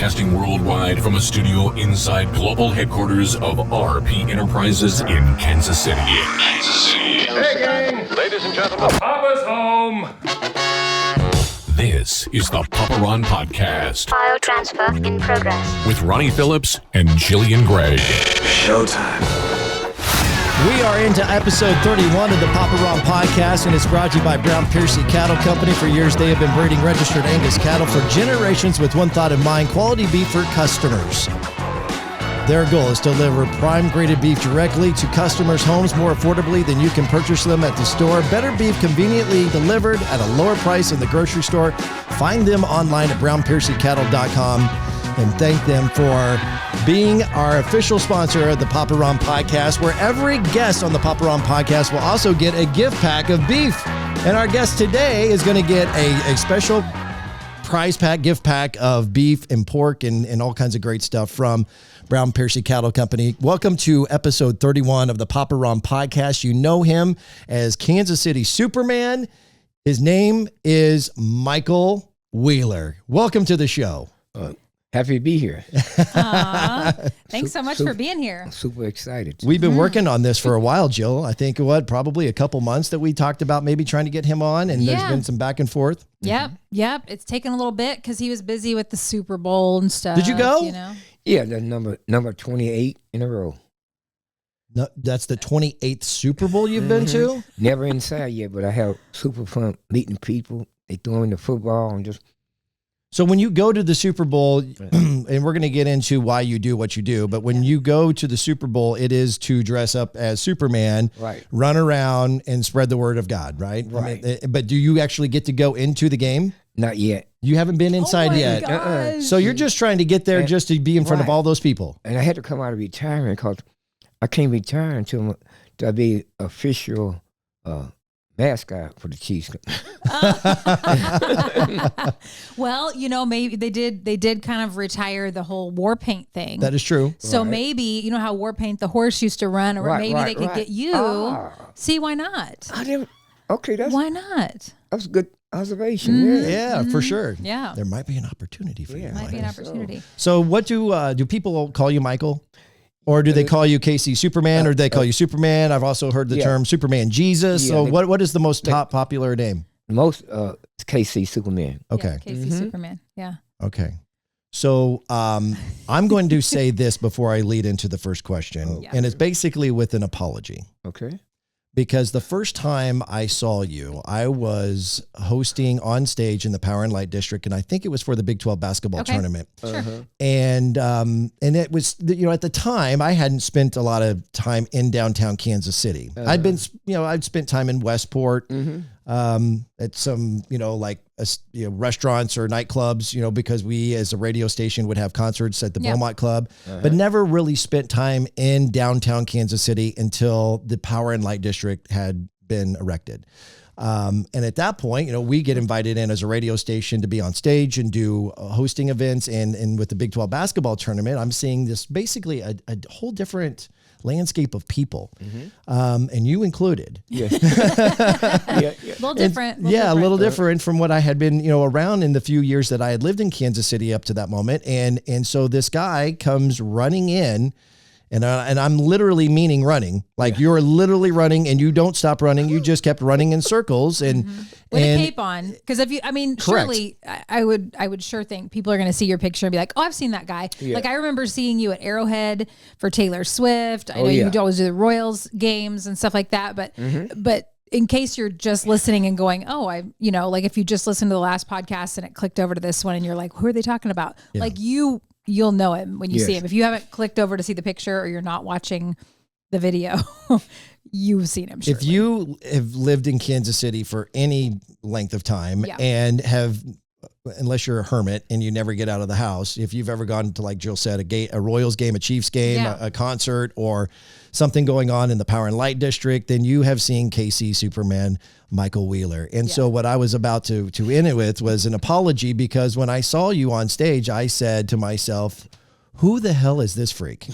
broadcasting worldwide from a studio inside global headquarters of RP Enterprises in Kansas City. Hey, gang! Ladies and gentlemen, Papa's home! This is the Papa Ron Podcast. File transfer in progress. With Ronnie Phillips and Jillian Gregg. Showtime. We are into episode 31 of the Papa Ron Podcast, and it's brought to you by Brown Piercy Cattle Company. For years, they have been breeding registered Angus cattle for generations with one thought in mind: quality beef for customers. Their goal is to deliver prime-graded beef directly to customers' homes more affordably than you can purchase them at the store. Better beef conveniently delivered at a lower price in the grocery store. Find them online at brownpiercycattle.com and thank them for being our official sponsor of the Papa Ron Podcast, where every guest on the Papa Ron Podcast will also get a gift pack of beef. And our guest today is going to get a special prize pack, gift pack of beef and pork and all kinds of great stuff from Brown Piercy Cattle Company. Welcome to episode 31 of the Papa Ron Podcast. You know him as Kansas City Superman. His name is Michael Wheeler. Welcome to the show. Happy to be here. Thanks so much for being here. I'm super excited. We've been working on this for a while, Jill. I think probably a couple months that we talked about maybe trying to get him on, and there's been some back and forth. Yep. It's taken a little bit because he was busy with the Super Bowl and stuff. Did you go? You know? Yeah, the number 28 in a row. No, that's the 28th Super Bowl you've been to? Never inside yet, but I have super fun meeting people. They throwing the football and just. So when you go to the Super Bowl, and we're going to get into why you do what you do, but when you go to the Super Bowl, it is to dress up as Superman, right, run around and spread the word of God, right? Right. I mean, but do you actually get to go into the game? Not yet. You haven't been inside yet. So you're just trying to get there just to be in front of all those people. And I had to come out of retirement because I can't retire until I be official mascot for the Chiefs. Well, you know, maybe they did kind of retire the whole war paint thing. That is true. So maybe, you know how war paint the horse used to run, or maybe they could get you. See, why not? Okay, why not? That's a good observation. Yeah, for sure. Yeah. There might be an opportunity for you. Might be an opportunity. So what do people call you, Michael? Or do they call you KC Superman, or do they call you Superman? I've also heard the term Superman Jesus. So what is the most top popular name? Most KC Superman. Okay. Yeah, KC Superman. Yeah. Okay. So I'm going to say this before I lead into the first question, and it's basically with an apology. Okay. Because the first time I saw you, I was hosting on stage in the Power and Light District, and I think it was for the Big 12 basketball tournament. Sure. And it was, at the time I hadn't spent a lot of time in downtown Kansas City. I'd spent time in Westport, at some, restaurants or nightclubs, because we as a radio station would have concerts at the Beaumont Club, but never really spent time in downtown Kansas City until the Power and Light District had been erected. And at that point, we get invited in as a radio station to be on stage and do hosting events. And with the Big 12 basketball tournament, I'm seeing this basically a whole different landscape of people, and you included. Yeah. A little different. A little different from what I had been, around in the few years that I had lived in Kansas City up to that moment. And so this guy comes running in, and I'm literally meaning running. Like you're literally running, and you don't stop running. You just kept running in circles and with a cape on. Because surely I would sure think people are going to see your picture and be like, oh, I've seen that guy. Yeah. Like I remember seeing you at Arrowhead for Taylor Swift. I know you'd always do the Royals games and stuff like that. But in case you're just listening and going, oh, like if you just listened to the last podcast and it clicked over to this one and you're like, who are they talking about? Yeah. Like you'll know him when you see him. If you haven't clicked over to see the picture or you're not watching the video, you've seen him. Surely. If you have lived in Kansas City for any length of time and have, unless you're a hermit and you never get out of the house, if you've ever gone to, like Jill said, a Royals game, a Chiefs game, a concert, or something going on in the Power and Light District, then you have seen KC Superman Michael Wheeler. And so what I was about to end it with was an apology, because when I saw you on stage, I said to myself, who the hell is this freak?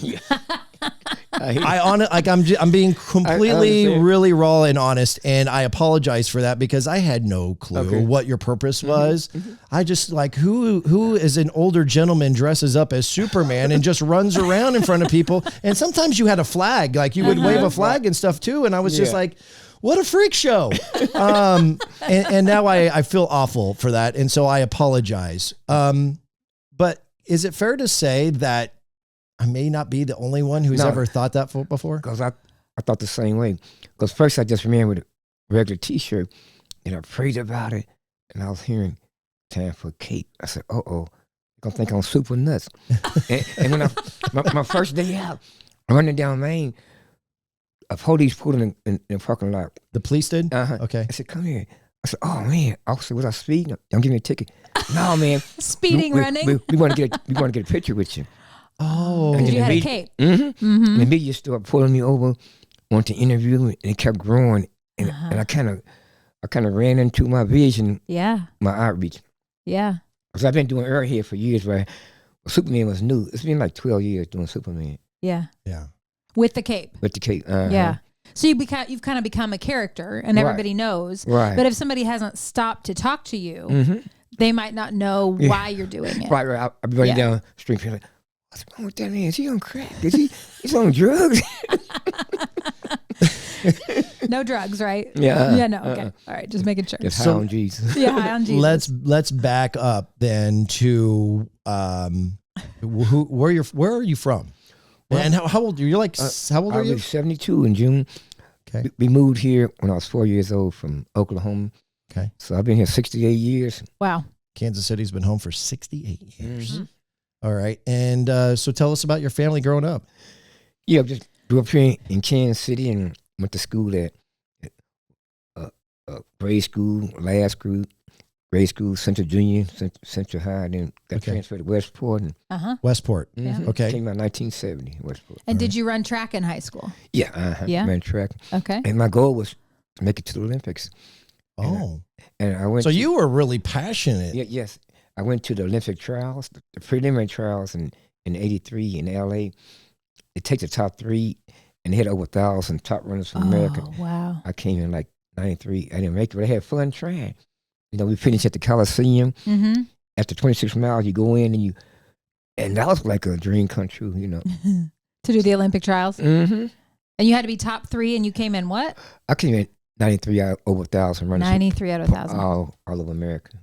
I'm being completely really raw and honest, and I apologize for that because I had no clue what your purpose was. I just like who is an older gentleman dresses up as Superman and just runs around in front of people. And sometimes you had a flag, like you would wave a flag and stuff too. And I was just like, what a freak show. And now I feel awful for that. And so I apologize. But is it fair to say that I may not be the only one who's ever thought that before? Because I thought the same way. Because first I just ran with a regular T-shirt, and I prayed about it, and I was hearing time for a cape. I said, you're going to think I'm super nuts. and when my first day out, running down Main, a police pulled in the parking lot. The police did? Uh-huh. Okay. I said, come here. I said, oh, man. Officer, was I speeding? Don't give me a ticket. No, man. Speeding, running? We want to get a picture with you. Oh. Because you had a cape. And the media started pulling me over, wanted to interview me, and it kept growing. And I kind of ran into my vision, my outreach. Yeah. Because I've been doing Airhead for years, where Superman was new. It's been like 12 years doing Superman. Yeah. Yeah. With the cape. With the cape. Yeah. So you've kind of become a character, and everybody knows. Right. But if somebody hasn't stopped to talk to you, they might not know why you're doing it. Right. I'll be running down the street, like, what's wrong with that man? Is he on crack? He's on drugs? No drugs, right? Yeah. Yeah. No. Okay. All right. Just making sure. Just high on Jesus. Yeah. High on Jesus. Let's back up then to where are you from? And how old are you? You're like, how old are you? I was 72 in June. Okay. We moved here when I was 4 years old from Oklahoma. Okay. So I've been here 68 years. Wow. Kansas City's been home for 68 years. All right. And so tell us about your family growing up. Yeah, I just grew up here in Kansas City and went to school at grade school, last group, grade school, Central Junior, Central High, then got transferred to Westport. And Westport. Okay. Came out 1970, Westport. And did you run track in high school? Yeah. Yeah. Ran track. Okay. And my goal was to make it to the Olympics. Oh. And I went. So you were really passionate. Yes. I went to the Olympic trials, the preliminary trials in 83 in LA. They take the top three, and they had over 1,000 top runners from America. Wow. I came in like 93. I didn't make it, but I had fun trying. You know, we finished at the Coliseum. After 26 miles, you go in and that was like a dream come true, you know. To do the Olympic trials? And you had to be top three, and you came in what? I came in 93 out of over 1,000 runners. 93 out of 1,000. All over America.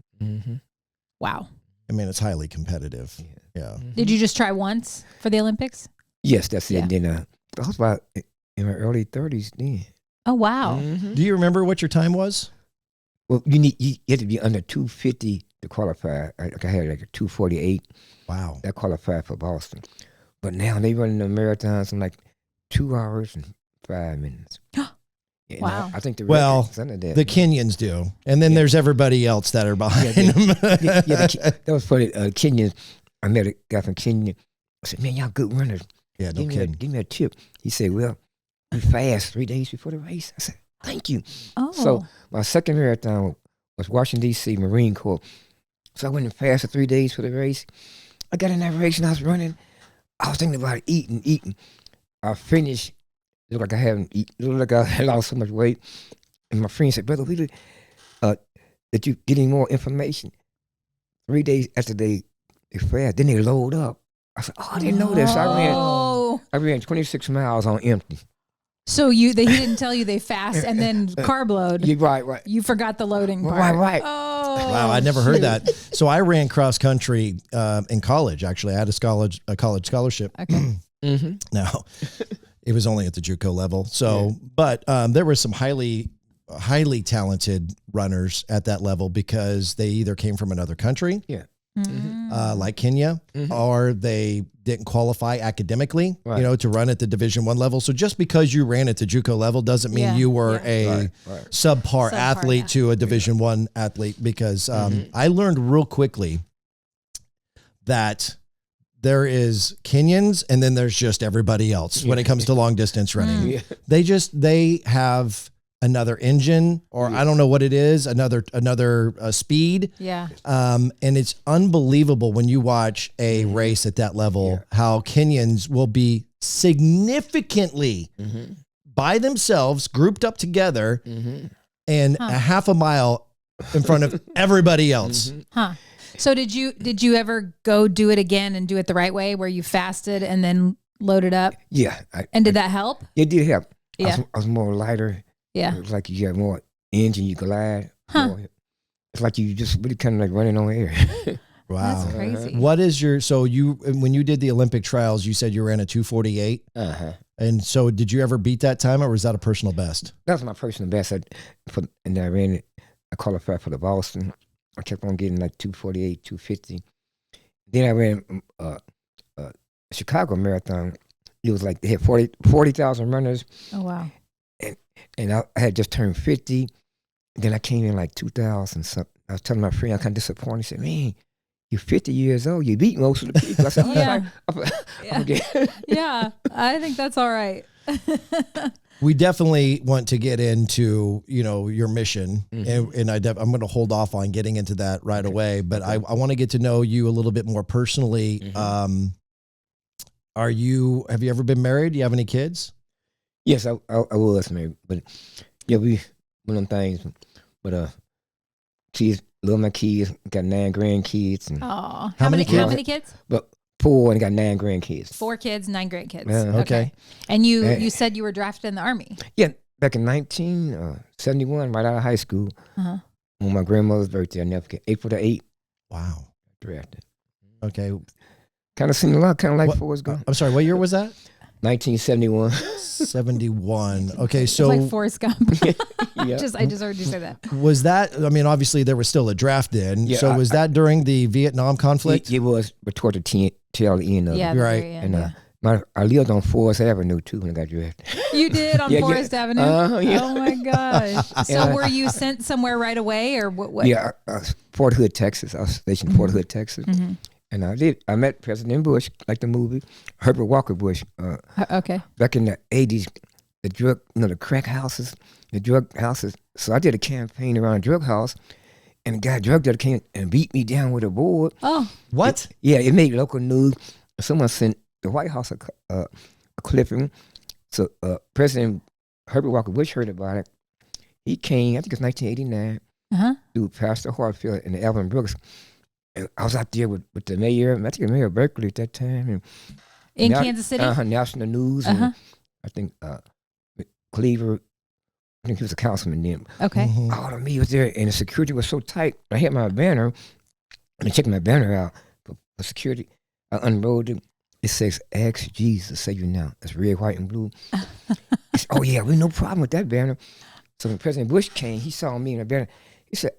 Wow. I mean, it's highly competitive. Yeah. Did you just try once for the Olympics? Yes, that's it. And then I was about in my early 30s then. Oh, wow. Do you remember what your time was? Well, you had to be under 250 to qualify. I had like a 248. Wow. That qualified for Boston. But now they running the marathons in like 2 hours and 5 minutes. Wow. I think the Kenyans do. And then there's everybody else that are behind them. That was funny. Kenyans, I met a guy from Kenya. I said, man, y'all good runners. Yeah, no kidding. Give me a tip. He said, well, you fast 3 days before the race. I said, thank you. Oh. So my second marathon was Washington, D.C., Marine Corps. So I went and fasted 3 days for the race. I got in that race and I was running. I was thinking about eating. I finished. It looked like I haven't eaten. It looked like I had lost so much weight. And my friend said, brother, did you get any more information? 3 days after they fast, then they load up. I said, I didn't know this. I ran 26 miles on empty. So he didn't tell you they fast and then carb load. You're right. You forgot the loading part. Right. Oh, wow, I never heard that. So I ran cross country in college. Actually, I had a college scholarship. Okay. Now, it was only at the JUCO level. So, but there were some highly talented runners at that level because they either came from another country. Yeah. Like Kenya, or they didn't qualify academically, to run at the Division I level. So just because you ran at the JUCO level doesn't mean you were a subpar athlete to a Division I athlete. Because I learned real quickly that there is Kenyans and then there's just everybody else when it comes to long distance running. They have another engine, or I don't know what it is, another speed. Yeah. And it's unbelievable when you watch a race at that level, how Kenyans will be significantly by themselves, grouped up together, and a half a mile in front of everybody else. Huh. So did you ever go do it again and do it the right way, where you fasted and then loaded up? Yeah. And did that help? It did help. Yeah. I was more lighter. Yeah. It was like you had more engine, you glide. Huh. More. It's like you just really kind of like running on air. Wow. That's crazy. What is when you did the Olympic trials, you said you ran a 2:48. And so did you ever beat that time, or was that a personal best? That was my personal best. And I ran it. I qualified for the Boston. I kept on getting like 2:48, 2:50. Then I ran Chicago Marathon. It was like they had 40,000 runners. Oh, wow. And I had just turned 50. Then I came in like 2,000 something. I was telling my friend, I'm kind of disappointed. He said, man, you're 50 years old. You beat most of the people. I said, Yeah, I think that's all right. We definitely want to get into, your mission, and I'm going to hold off on getting into that right away. But I want to get to know you a little bit more personally. Have you ever been married? Do you have any kids? Yes, I was married, but yeah, we one of them things. But kids, love my kids. Got 9 grandkids. And how many kids? How many kids? But 4 and got 9 grandkids. 4 kids, 9 grandkids. Okay. And you said you were drafted in the Army. Yeah, back in 1971, right out of high school, on my grandmother's birthday. I never forget. April the 8th. Wow. Drafted. Okay. Kind of seemed a lot, kind of like Forrest Gump. I'm sorry, what year was that? 1971. 71. Okay, so like Forrest Gump. Yeah. I just heard you say that. Was that? I mean, obviously there was still a draft in. Yeah, so was that during the Vietnam conflict? It was, but toward the tail end of it. Yeah, right. End, and I lived on Forest Avenue too when I got drafted. You did on Forest Avenue? Yeah. Oh my gosh! So were you sent somewhere right away, or what? Yeah, Fort Hood, Texas. I was stationed in Fort Hood, Texas. And I met President Bush, like the movie, Herbert Walker Bush. Okay. Back in the 80s, the crack houses, the drug houses. So I did a campaign around a drug house, and a guy drug dealer came and beat me down with a board. Oh. What? It made local news. Someone sent the White House a clipping. So President Herbert Walker Bush heard about it. He came, I think it's 1989, through Pastor Hartfield and Alvin Brooks. And I was out there with the mayor, I think the mayor of Berkeley at that time. And in Kansas City? National News. And I think Cleaver, I think he was a councilman then. Okay. All of me was there, and the security was so tight. I had my banner, and I checked my banner out for security. I unrolled it. It says, "Ask Jesus, save you now." It's red, white, and blue. He said, "Oh yeah, we no problem with that banner." So when President Bush came, he saw me in the banner. He said,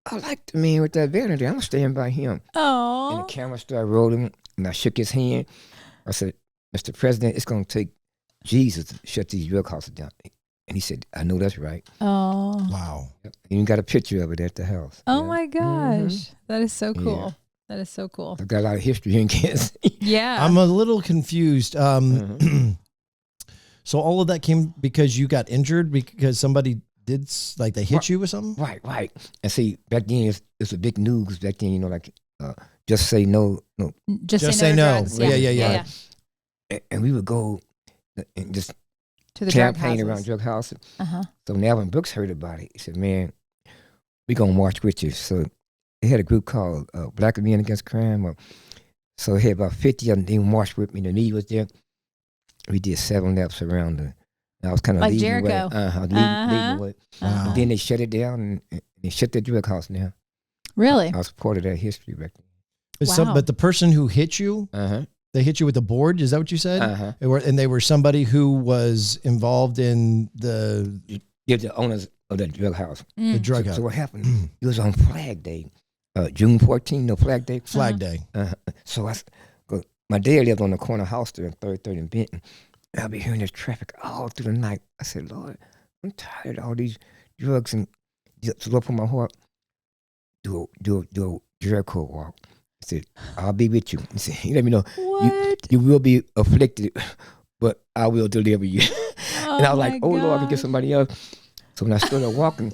"I like the man with that banner there. I'm staying by him." Oh. And the camera started rolling, and I shook his hand. I said, "Mr. President, it's going to take Jesus to shut these drug houses down." And he said, "I know that's right." Oh. Wow. And you got a picture of it at the house. Oh my gosh. That is so cool. Yeah. That is so cool. I've got a lot of history here in Kansas. Yeah. I'm a little confused. So all of that came because you got injured because somebody did, like they hit you with something? Right. And see, back then it's a big news. Back then, like, just say no. Just say no. Yeah. And we would go and just to the drug campaign houses. around drug houses. So when Alvin Brooks heard about it, he said, "Man, we gonna march with you." So they had a group called Black Men Against Crime. So they had about 50 of them. They marched with me. The media was there. We did 7 laps around the. I was kind of like leading Jericho. Leading the way. Wow. And then they shut it down, and they shut the drug house down. Really? I was part of that history back Wow. But the person who hit you, they hit you with a board. Is that what you said? And they were somebody who was involved in the owners of the drug house. The drug house. So what happened? It was on Flag Day, June 14th, Flag Day. Flag Day. So my dad lived on the corner house there in 33rd and Benton. I'll be hearing this traffic all through the night. I said, "Lord, I'm tired of all these drugs." And so up on my heart, do a Jericho walk. I said, "I'll be with you." He said, "You let me know. What? You will be afflicted, but I will deliver you." And I was like, "Oh Lord, I can get somebody else." So when I started walking,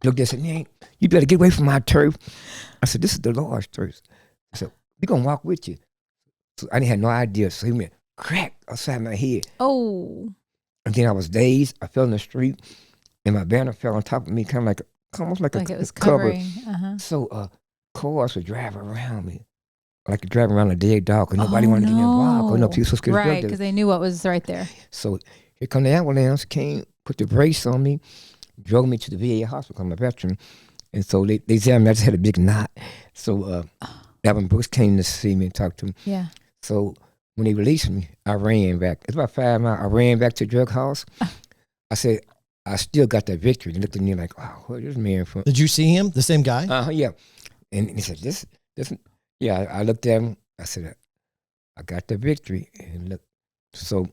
looked at and said, "Man, you better get away from my turf." I said, "This is the Lord's turf." I said, "We're gonna walk with you." So I didn't have no idea. So he went, crack outside my head. Oh. And then I was dazed. I fell in the street, and my banner fell on top of me, kind of like almost like Like a it was cover. covering. Uh-huh. So cars would drive around me, like driving around a dead dog, because nobody wanted to get involved. No, people so scared. Right, because they knew what was right there. So here come the ambulance, came, put the brace on me, drove me to the VA hospital. I'm a veteran. And so they examined me. I just had a big knot. So Alvin Brooks came to see me and talk to me. Yeah. So when they released me, I ran back. It's about 5 miles. I ran back to the drug house. I said, I still got that victory. They looked at me like, wow, where's this man from? Did you see him? The same guy? Yeah. And he said, this. Yeah, I looked at him. I said, I got the victory. And look, so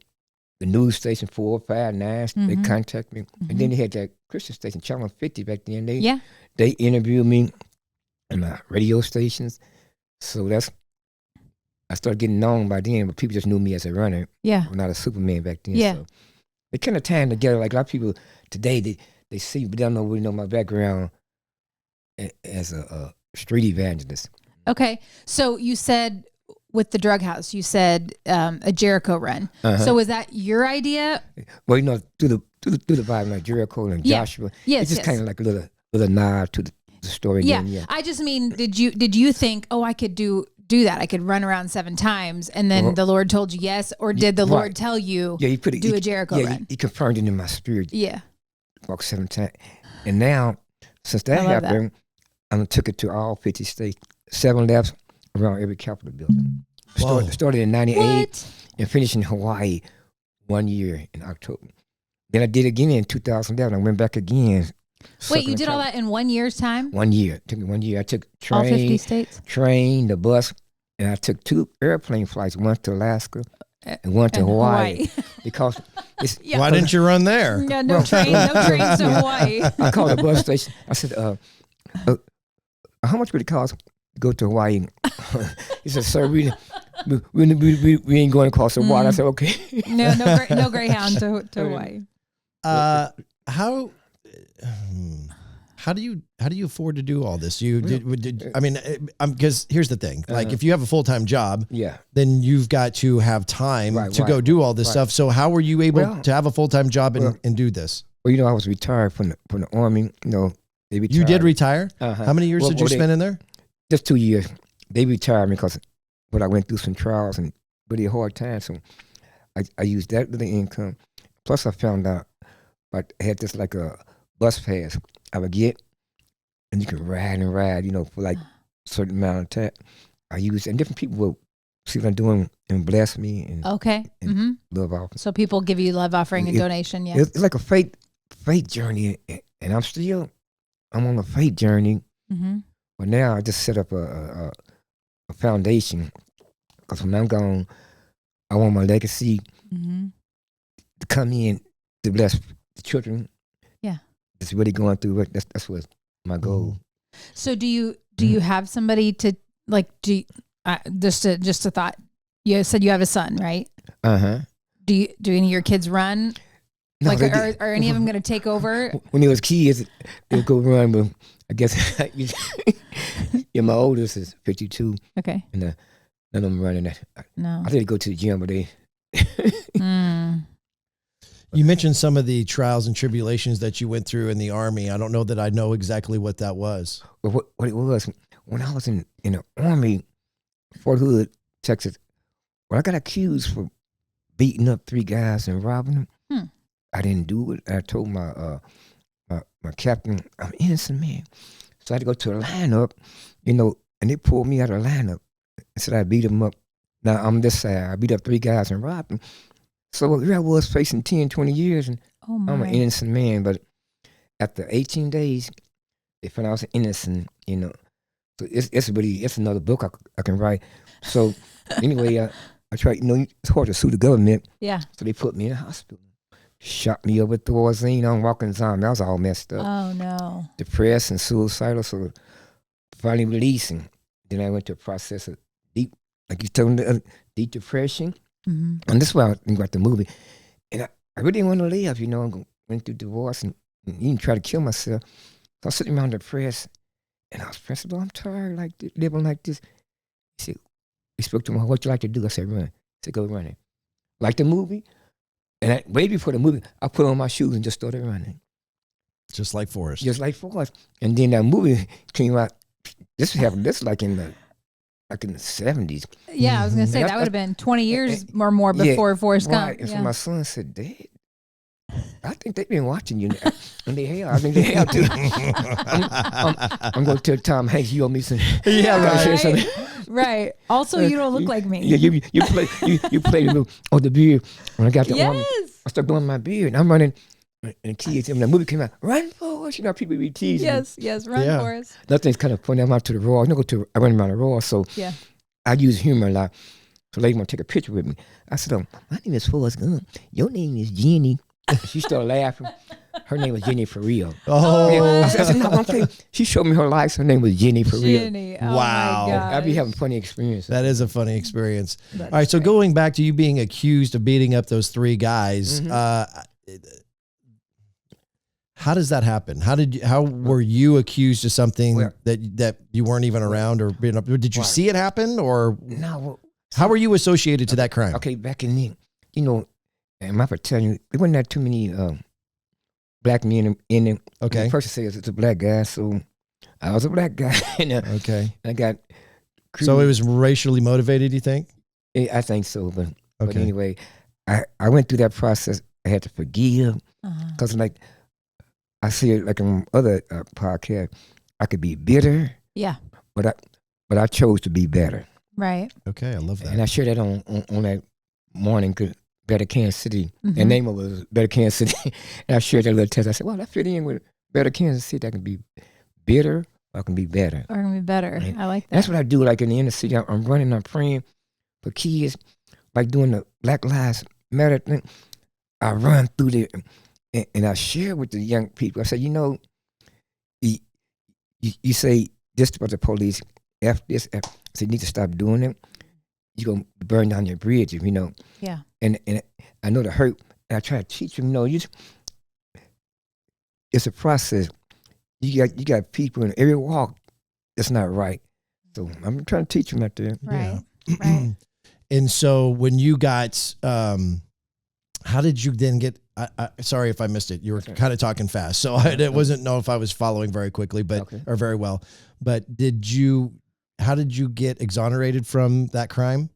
the news station 459, they contacted me. And then they had that Christian station, Channel 50 back then. They interviewed me in my radio stations. So I started getting known by then, but people just knew me as a runner. Yeah. I'm not a Superman back then. Yeah. So they kind of tied together. Like a lot of people today, they see, but they don't really know my background as a street evangelist. Okay. So you said with the drug house, you said a Jericho run. So was that your idea? Well, through the Bible, like Jericho and Joshua. Yes. It's just kind of like a little nod to the story. Yeah. Then, I just mean, did you think, I could do that? I could run around 7 times, and then the Lord told you yes, or did the Lord tell you do a Jericho run? He confirmed it in my spirit. Yeah. Walk 7 times. And now, since that happened, I took it to all 50 states, 7 laps around every Capitol building. Started in 98 and finished in Hawaii 1 year in October. Then I did it again in 2011. I went back again. Wait, you did all that in 1 year's time? 1 year. It took me 1 year. I took all 50 states? Train, the bus, and I took 2 airplane flights, one to Alaska and one to Hawaii. Because it's, why didn't you run there? Yeah, no trains to Hawaii. I called the bus station. I said, how much would it cost to go to Hawaii? He said, sir, we ain't going across the water. I said, okay. No Greyhound to Hawaii. How do you afford to do all this? Because here's the thing: like, if you have a full-time job, then you've got to have time to go do all this stuff. So how were you able to have a full-time job and do this? Well, I was retired from the Army. They retired. You did retire? How many years did you spend in there? Just 2 years. They retired me because I went through some trials and really hard times. So I used that little income. Plus, I found out I had this like a bus pass I would get, and you can ride, for like a certain amount of time. I used, and different people will see what I'm doing and bless me. And, and love offering. So people give you love offering and donation. Yeah, it's like a faith journey, and I'm on a faith journey. But now I just set up a foundation, because when I'm gone, I want my legacy to come in to bless the children. Yeah, it's really going through it. That's what's my goal. So do you have somebody to like? Just a thought. You said you have a son, right? Do any of your kids run? No, like, are any of them going to take over? When they was kids, they'd go run, but I guess my oldest is 52. Okay. And none of them running that. No. I think they go to the gym, but they... You mentioned some of the trials and tribulations that you went through in the Army. I don't know that I know exactly what that was. Well, what it was, when I was in the Army, Fort Hood, Texas, when I got accused for beating up 3 guys and robbing them, I didn't do it. I told my captain, I'm innocent, man. So I had to go to a lineup, and they pulled me out of the lineup and said I beat them up. Now I'm this side. I beat up 3 guys and robbed them. So here I was facing 10, 20 years, and I'm an innocent man. But after 18 days, they found I was innocent, So it's another book I can write. So anyway, I tried, it's hard to sue the government. Yeah. So they put me in the hospital. Shot me up with Thorazine on walking zombie. I was all messed up. Oh, no. Depressed and suicidal. So finally releasing. Then I went to a process of deep, like you told me, deep depression. And this is why I think about the movie. And I really didn't want to live, I went through divorce and even tried to kill myself. So I was sitting around depressed. And I was pressing, I'm tired like this, living like this. He spoke to me, what you like to do? I said, run. He said, go running. like the movie. And way before the movie, I put on my shoes and just started running. Just like Forrest. Just like Forrest. And then that movie came out. This happened. This like in the 70s. Yeah, I was gonna say that would have been 20 years or more before Forrest Gump. Right. And so my son said, "Dad, I think they've been watching you now." And they have. I think they have too. I'm going to tell Tom Hanks, you owe me some. Yeah, right. Right. Also, you don't look like me. Yeah, you play the beard. When I got the arm, I started doing my beard. And I'm running. And the kids, when the movie came out, run Forrest. You know, people be teasing. Yes, run Forrest. Another thing's kind of funny. I'm out to the Raw. I run around the Raw, so I use humor a lot. So lady want to take a picture with me. I said, my name is Forrest Gump. Your name is Jenny. She started laughing. Her name was Jenny for real. Oh. Yeah. I said, no, okay. She showed me her life. Her name was Jenny for real. Jenny. Oh wow. I'd be having funny experiences. That is a funny experience. All right, so going back to you being accused of beating up those 3 guys, how does that happen? How were you accused of something that you weren't even around or being up? Did you see it happen or no? How were you associated to that crime? Okay, back in then, and I'm telling you, there wasn't that too many black men in them. Okay. The person says it's a black guy, so I was a black guy. Okay. I got. So it was racially motivated, you think? I think so, but anyway, I went through that process. I had to forgive because I see it like on other podcasts. I could be bitter. Yeah. But I chose to be better. Right. Okay, I love that. And I shared that on that morning, Better Kansas City. And name of it was Better Kansas City. And I shared that little test. I said, well, I fit in with Better Kansas City. I can be bitter or I can be better. Or I can be better. Right? I like that. That's what I do, like in the inner city. I'm running, I'm praying for kids, like doing the Black Lives Matter thing. I run through there and I share with the young people. I say, you say this about the police, F this, F. So you need to stop doing it. You're going to burn down your bridge, Yeah. And I know the hurt. And I try to teach them, it's a process. You got people in every walk that's not right. So I'm trying to teach them out there. Right. Yeah. Right. And so when you got, how did you then get, sorry if I missed it. You were kind of talking fast. So I wasn't know if I was following very quickly, or very well. But how did you get exonerated from that crime?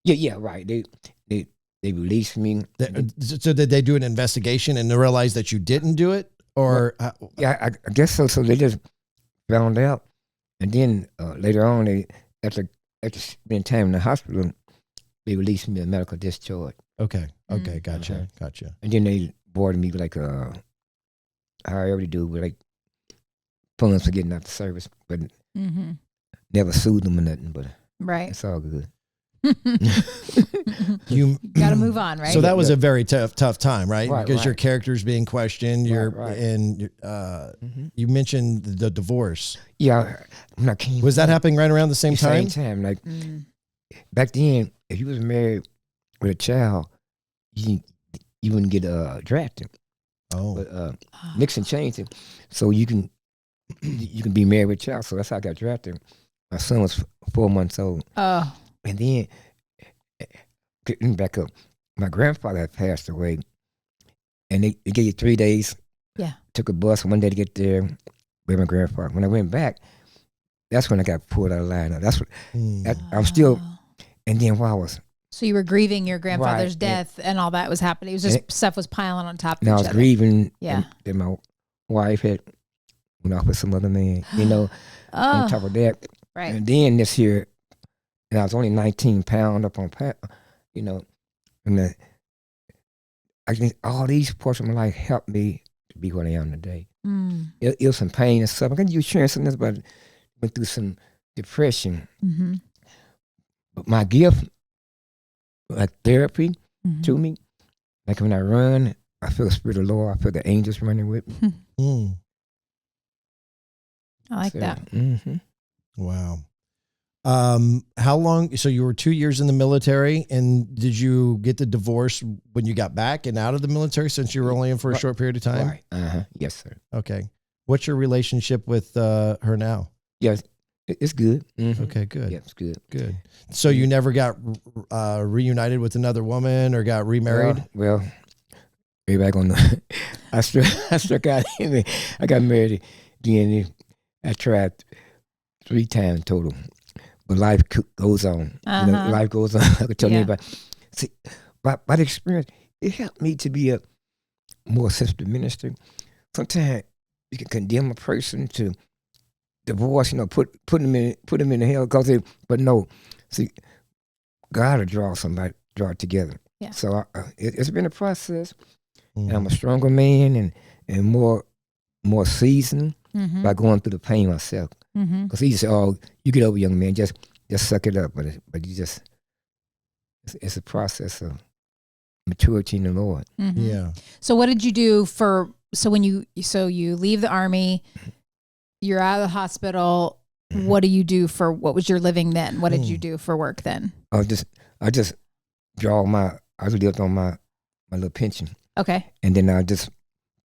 Yeah, right. They released me. So did they do an investigation and they realized that you didn't do it? Or I guess so. So they just found out. And then later on, after spending time in the hospital, they released me a medical discharge. Okay. Gotcha. And then they boarded me like how I already do with like funds for getting out the service, but never sued them or nothing. But it's all good. You got to move on, right? So that was a very tough time, right? Because your right. character's being questioned. And you mentioned the divorce. Yeah, was that happening right around the same time? Same time, like back then, if you was married with a child, you wouldn't get drafted. Oh, but Nixon changed it, so you can be married with a child. So that's how I got drafted. My son was 4 months old. Oh. And then, back up, my grandfather had passed away, and they gave you 3 days. Yeah. Took a bus one day to get there with my grandfather. When I went back, that's when I got pulled out of line. That's what I'm still. And then while I was. So you were grieving your grandfather's death, and all that was happening. It was just stuff was piling on top of each other. I was grieving. Yeah. And my wife had went off with some other man. On top of that. Right. And then this year. And I was only 19 pounds up on, and I think all these parts of my life helped me to be what I am today. It was some pain and stuff. I think you were sharing something about went through some depression. But my gift, like therapy to me, like when I run, I feel the Spirit of the Lord. I feel the angels running with me. I like that. Wow. How long? So you were 2 years in the military, and did you get the divorce when you got back and out of the military, since you were only in for a short period of time? Right. Yes, sir. Okay. What's your relationship with her now? Yes, It's good. Mm-hmm. Okay, good. Yeah, it's good. Good. So you never got reunited with another woman or got remarried? Well, everybody gonna know. I struck out. I got married again. I tried 3 times total, but life goes on. Life goes on. I could tell anybody. See, by the experience, it helped me to be a more sensitive minister. Sometimes you can condemn a person to divorce, put them in the hell but no, see, God will draw it together. Yeah. So it's been a process, and I'm a stronger man and more seasoned by going through the pain myself. Because he said, "Oh, you get over, young man. Just suck it up." But you just, it's a process of maturity in the Lord. Yeah. So what did you do when you leave the Army? You're out of the hospital. What do you do what was your living then? What did you do for work then? I just lived on my little pension. Okay. And then I just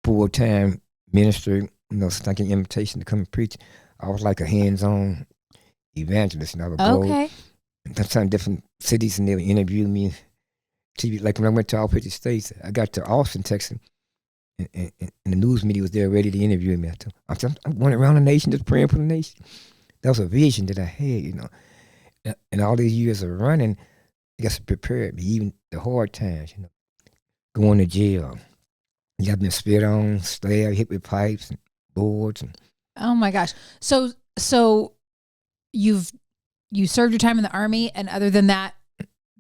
full-time ministry, stinking invitation to come and preach. I was like a hands-on evangelist. I would go to different cities and they would interview me. TV, like when I went to all 50 states, I got to Austin, Texas, and the news media was there ready to interview me. I'm going around the nation just praying for the nation. That was a vision that I had, And all these years of running, I guess prepared me, even the hard times, going to jail. I've been spit on, stabbed, hit with pipes and boards. Oh my gosh! So you served your time in the Army, and other than that,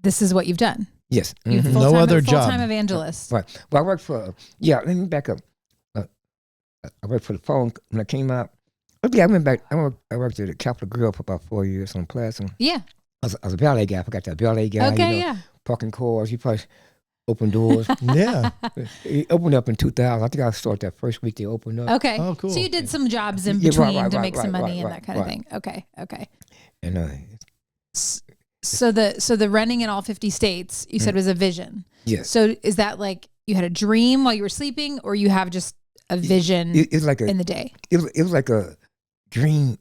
this is what you've done. Yes. No other job. Full-time evangelist. Right. Well, I worked for, let me back up. I worked for the phone when I came out. I went back. I worked at the Capitol Grill for about 4 years on Plaza. Yeah. I was a valet guy. I forgot that valet guy. Okay, Parking cars. You probably open doors. Yeah. It opened up in 2000. I think I started that first week they opened up. Okay. Oh, cool. So you did some jobs in between to make some money and that kind of right. thing. Okay. And so the running in all 50 states, you said was a vision. yes. So is that like you had a dream while you were sleeping, or you have just a vision It's like in the day? It was like a dream.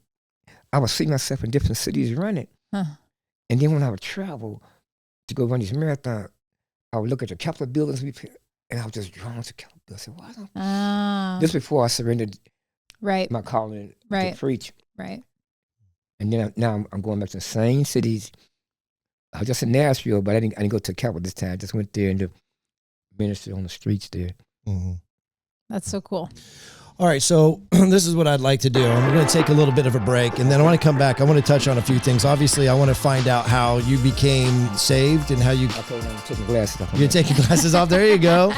I would see myself in different cities running. Huh. And then when I would travel to go run these marathons, I would look at the Capitol buildings and I was just drawn to Capitol buildings. I said, why don't Just before I surrendered my calling to preach. Right. And then now I'm going back to the same cities. I was just in Nashville, but I didn't go to the Capitol this time. I just went there and ministered on the streets there. Mm-hmm. That's so cool. All right, so this is what I'd like to do. I'm going to take a little bit of a break, and then I want to come back. I want to touch on a few things. Obviously, I want to find out how you became saved and how you... Okay, I'm taking glasses off. You're taking glasses off. There you go.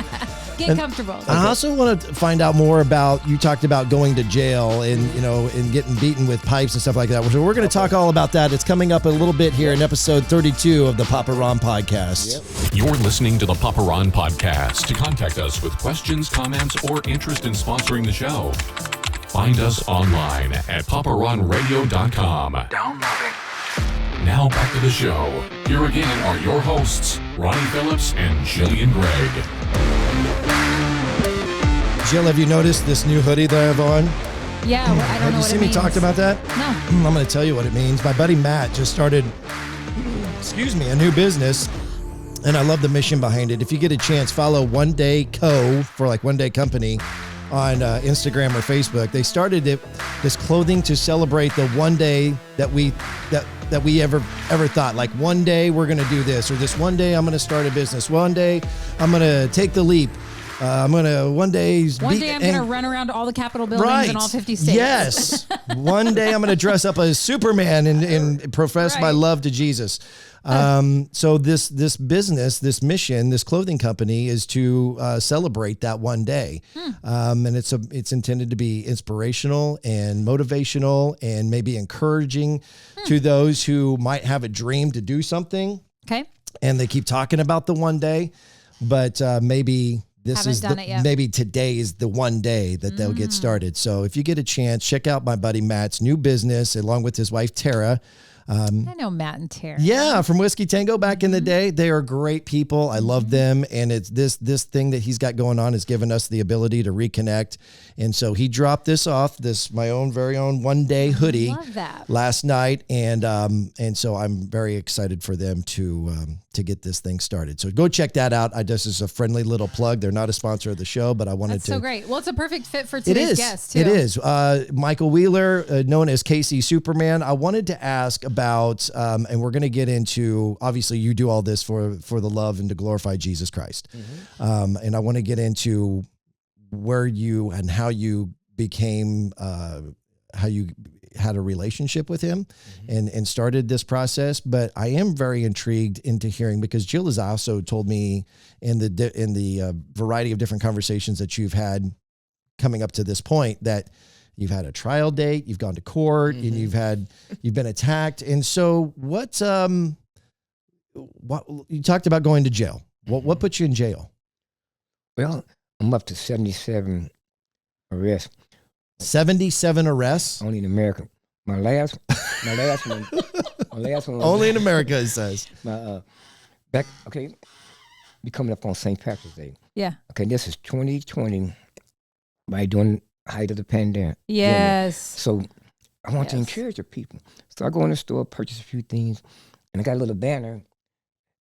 Get comfortable. I also want to find out more about, you talked about going to jail and, and getting beaten with pipes and stuff like that. So we're going to talk all about that. It's coming up a little bit here in episode 32 of the Papa Ron Podcast. Yep. You're listening to the Papa Ron Podcast. To contact us with questions, comments, or interest in sponsoring the show, find us online at paparonradio.com. Downloading. Now back to the show. Here again are your hosts, Ronnie Phillips and Jillian Gregg. Jill, have you noticed this new hoodie that I have on? Yeah, I don't know what it means. Have you seen me talk about that? No. I'm going to tell you what it means. My buddy Matt just started, a new business, and I love the mission behind it. If you get a chance, follow One Day Co. for like One Day Company on Instagram or Facebook. They started this clothing to celebrate the one day that we ever thought, like one day we're going to do this, or this one day I'm going to start a business. One day I'm going to take the leap. I'm going to one day I'm going to run around to all the Capitol buildings in all 50 states. Yes. One day I'm going to dress up as Superman and profess my love to Jesus. So this business, this mission, this clothing company is to celebrate that one day. And it's intended to be inspirational and motivational and maybe encouraging to those who might have a dream to do something. Okay. And they keep talking about the one day, but maybe maybe today is the one day that they'll get started. So if you get a chance, check out my buddy Matt's new business along with his wife, Tara. I know Matt and Terry. Yeah, from Whiskey Tango back in the day. They are great people. I love them. And it's this thing that he's got going on has given us the ability to reconnect. And so he dropped this off, my own very own one-day hoodie last night. And so I'm very excited for them to get this thing started. So go check that out. This is a friendly little plug. They're not a sponsor of the show, but I wanted to. That's so great. Well, it's a perfect fit for today's guest, too. It is. Michael Wheeler, known as KC Superman. I wanted to ask about, and we're going to get into, obviously you do all this for the love and to glorify Jesus Christ. And I want to get into where you and how you became, how you had a relationship with him and started this process. But I am very intrigued into hearing, because Jill has also told me in the variety of different conversations that you've had coming up to this point that you've had a trial date, you've gone to court, and you've been attacked. And so what you talked about going to jail. What put you in jail? Well, I'm up to 77 arrests. 77 arrests? Only in America. My last one. Only in America, it says. We coming up on St. Patrick's Day. Yeah. Okay, this is 2020, right during the height of the pandemic. Yes. So I want to encourage the people. So I go in the store, purchase a few things, and I got a little banner,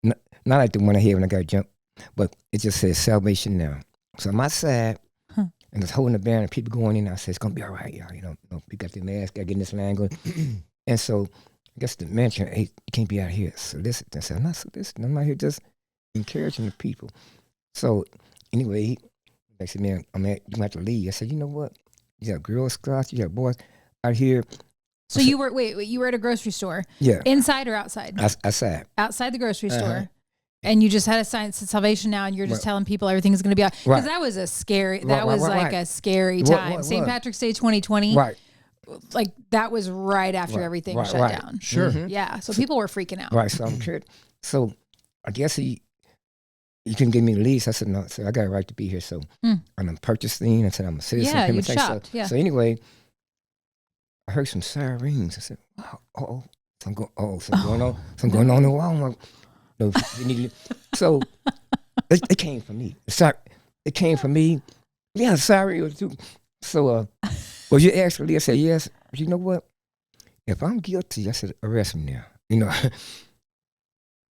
not like the one I had when I got jumped, but it just says Salvation Now. So I'm outside, and it's holding the banner, people going in, I said, it's going to be all right, y'all. You know, we got the mask, got to get in this line going. And so I guess the mention, hey, you can't be out here soliciting. I said, I'm not soliciting. I'm out here just encouraging the people. So anyway, they said, man, you might have to leave. I said, you know what? You got Girl Scouts, you got boys out here. So you were at a grocery store? Yeah. Inside or outside? Outside. Outside the grocery store. And you just had a sign that said Salvation Now, and you're just telling people everything's going to be all right. Because that was a scary, a scary time. St. Patrick's Day 2020. Right. Like, that was right after everything shut down. Sure. Yeah. So people were freaking out. Right. So I'm sure. So I guess he couldn't give me the lease. I said, no. So I got a right to be here. So I'm purchasing. I said, I'm a citizen. Yeah, you shopped. So anyway, I heard some sirens. I said, wow, something going on in the Walmart. So it came from me. It came from me. Yeah, sorry. So, well, you asked me, I said, yes. But you know what? If I'm guilty, I said, arrest me now. You know.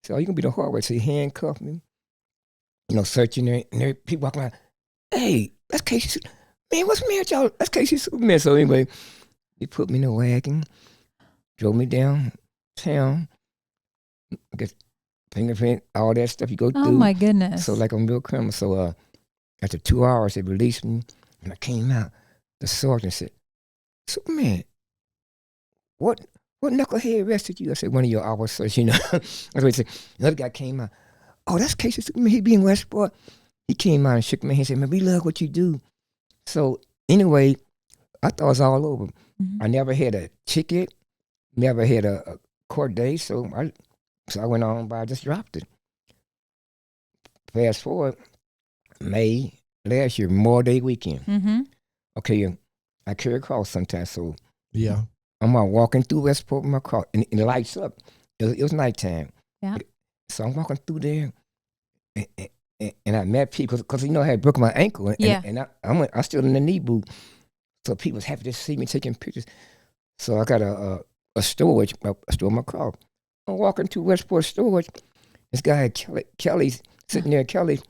So you're going to be the hard way. So you handcuff me, searching there. And there people walking around, hey, that's Casey. Man, what's the matter with y'all? That's Casey Superman. So anyway, they put me in a wagon, drove me downtown. I guess fingerprint, all that stuff you go through. Oh my goodness. So like I'm real criminal. So after 2 hours, they released me. When I came out, the sergeant said, Superman, what knucklehead arrested you? I said, one of your officers, That's what he said. Another guy came out. Oh, that's Casey Superman. He be in Westport. He came out and shook my hand and said, man, we love what you do. So anyway, I thought it was all over. I never had a ticket, never had a court date. So I went on, but I just dropped it. Fast forward, May last year, Memorial Day weekend. Okay, I carry a cross sometimes, so yeah, I'm walking through Westport with my cross, and the lights up. It was nighttime. Yeah. So I'm walking through there, and I met people because I had broken my ankle, and I still in the knee boot. So people was happy to see me taking pictures. So I got a storage, I store my cross. I'm walking to Westport storage. This guy, Kelly's sitting there. Kelly,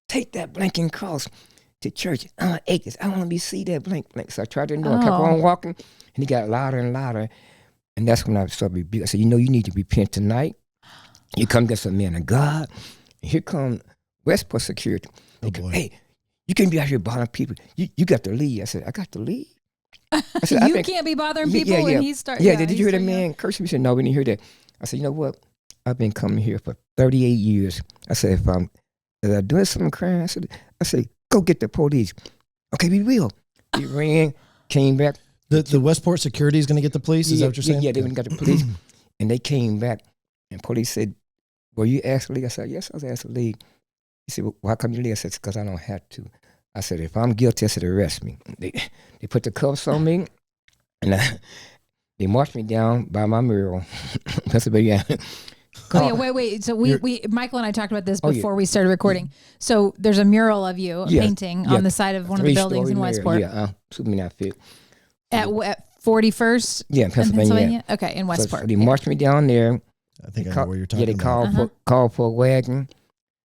take that blinking cross to church. I'm an atheist. I want to see that blink. So I tried to ignore. I kept on walking, and he got louder and louder. And that's when I started rebuking. I said, you need to repent tonight. You come get some man of God. And here come Westport security. They go, hey, you can't be out here bothering people. You got to leave. I said, I got to leave? I said, you can't be bothering people when he starts. Yeah, did you hear that man cursing me? He said, no, we didn't hear that. I said, you know what? I've been coming here for 38 years. I said, if I'm doing some crime, I said, go get the police. Okay, we will. He ran, came back. The Westport security is going to get the police? Is that what you're saying? Yeah, they went and got the police. And they came back, and police said, were you asked to leave? I said, yes, I was asked to leave. He said, well, why come you leave? I said, it's because I don't have to. I said, if I'm guilty, I said, arrest me. They put the cuffs on me, and They marched me down by my mural, Pennsylvania. Oh yeah, wait. So we Michael and I talked about this before we started recording. So there's a mural of you, a painting on the side of one of the buildings in Westport. Superman outfit. At 41st? Yeah, in Pennsylvania. Okay, in Westport. So they marched me down there. I think I know where you're talking about. Yeah, they called for a wagon.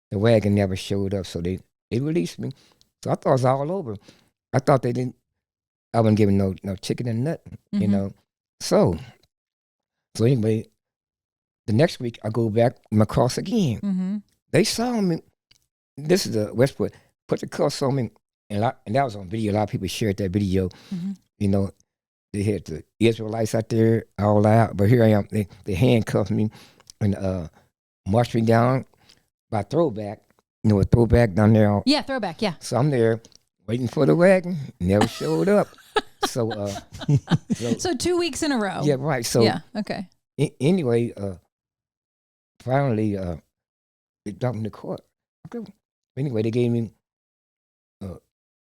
The wagon never showed up, so they released me. So I thought it was all over. I thought I wasn't giving no chicken and nothing, you know. So anyway, the next week I go back on my cross again. Mm-hmm. They saw me. This is the Westport. Put the cross on me, and that was on video. A lot of people shared that video. Mm-hmm. You know, they had the Israelites out there all out, but here I am. They handcuffed me and marched me down by Throwback. You know, a Throwback down there. Yeah, Throwback. Yeah. So I'm there waiting for the wagon. Never showed up. So 2 weeks in a row. Yeah, right. So yeah, okay. Anyway, finally, they dropped me to court. Okay. Anyway, they gave me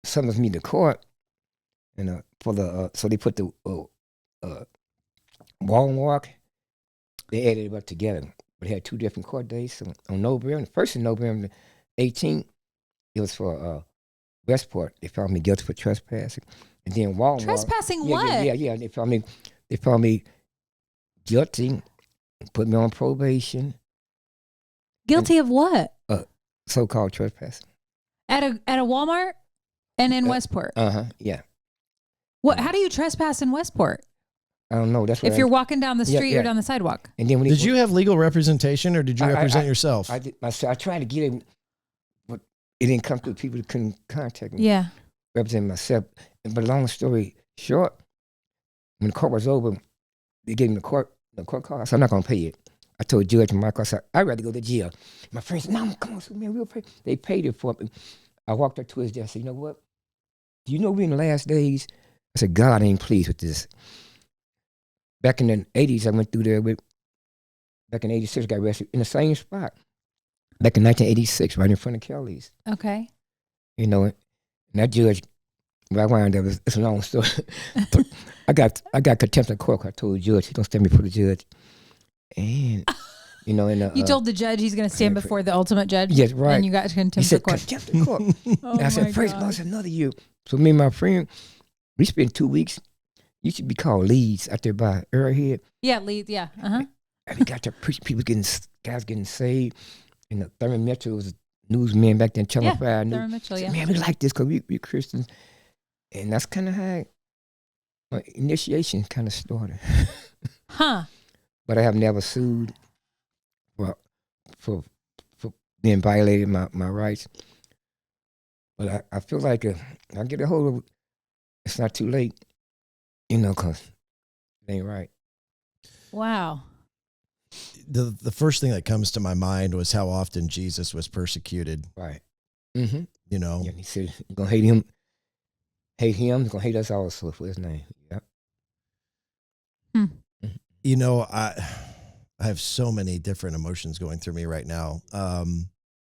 summoned me to court, and so they put the walk. They added it up together, but they had 2 different court days. So on November, the 1st of November 18th, it was for Westport. They found me guilty for trespassing, and then Walmart. Trespassing what? Yeah. They found me guilty, put me on probation. Guilty of what? So-called trespassing. At a Walmart and in Westport. Yeah. What? How do you trespass in Westport? I don't know. That's if you're walking down the street or down the sidewalk. And then did you have legal representation, or did you represent yourself? I did myself. I tried to get it, but it didn't come through. People couldn't contact me. Yeah. Represent myself. But long story short, when the court was over, they gave me the court card. I said, I'm not going to pay it. I told Judge Michael, I said, I'd rather go to jail. My friends said, no, come on, man, we'll pay. They paid it for me. I walked up to his desk. I said, you know what? Do you know we're in the last days? I said, God ain't pleased with this. Back in the 80s, I went through there back in 86, got arrested in the same spot. Back in 1986, right in front of Kelly's. Okay. You know, and that judge, I wound up, it's a long story. I got contempt of court. I told the judge, he don't stand before the judge. And, you know, you told the judge he's going to stand before the ultimate judge? Yes, right. And you got contempt of court. Contempt of court. And I said, praise God, it's another year. So me and my friend, we spent 2 weeks. You should be called Leeds out there by Arrowhead. Yeah, Leeds, yeah. Uh-huh. And we got to preach, guys getting saved. And Thurman Mitchell was newsman back then, Channel 5. Thurman Mitchell, yeah. Man, we like this because we're Christians. And that's kind of how my initiation kind of started. Huh. But I have never sued for being violated my rights. But I feel like I get a hold of it, it's not too late, you know, because it ain't right. Wow. The first thing that comes to my mind was how often Jesus was persecuted. Right. Mm-hmm. You know? Yeah, he said, you're going to hate him, he's going to hate us also for his name. Yeah. You know, I have so many different emotions going through me right now.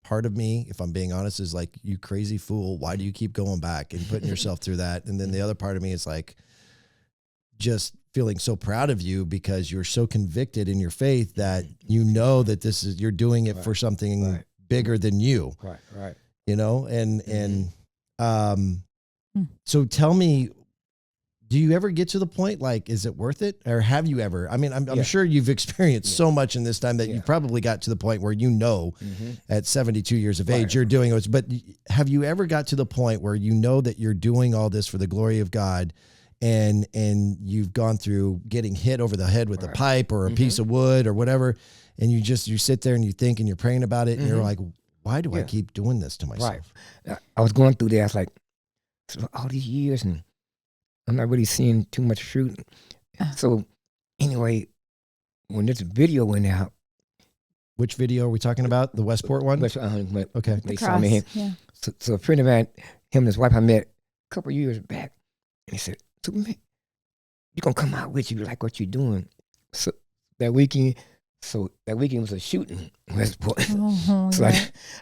Part of me, if I'm being honest, is like, you crazy fool. Why do you keep going back and putting yourself through that? And then the other part of me is like, just feeling so proud of you because you're so convicted in your faith that you know that you're doing it for something bigger than you. Right. You know, so tell me, do you ever get to the point, like, is it worth it? Or have you ever? I mean, I'm sure you've experienced so much in this time that you probably got to the point where, you know, at 72 years of age, you're doing it. But have you ever got to the point where you know that you're doing all this for the glory of God, and you've gone through getting hit over the head with a pipe or a piece of wood or whatever, and you sit there and you think and you're praying about it, and you're like, why do I keep doing this to myself? Right. I was going through there. I was like, all these years, and I'm not really seeing too much fruit. So anyway, when this video went out. Which video are we talking about? The Westport one? Okay. They saw cross, me here. yeah. So a friend of mine, him and his wife, I met a couple of years back. And he said, Superman, you're going to come out with you like what you're doing. So that weekend was a shooting in Westport. So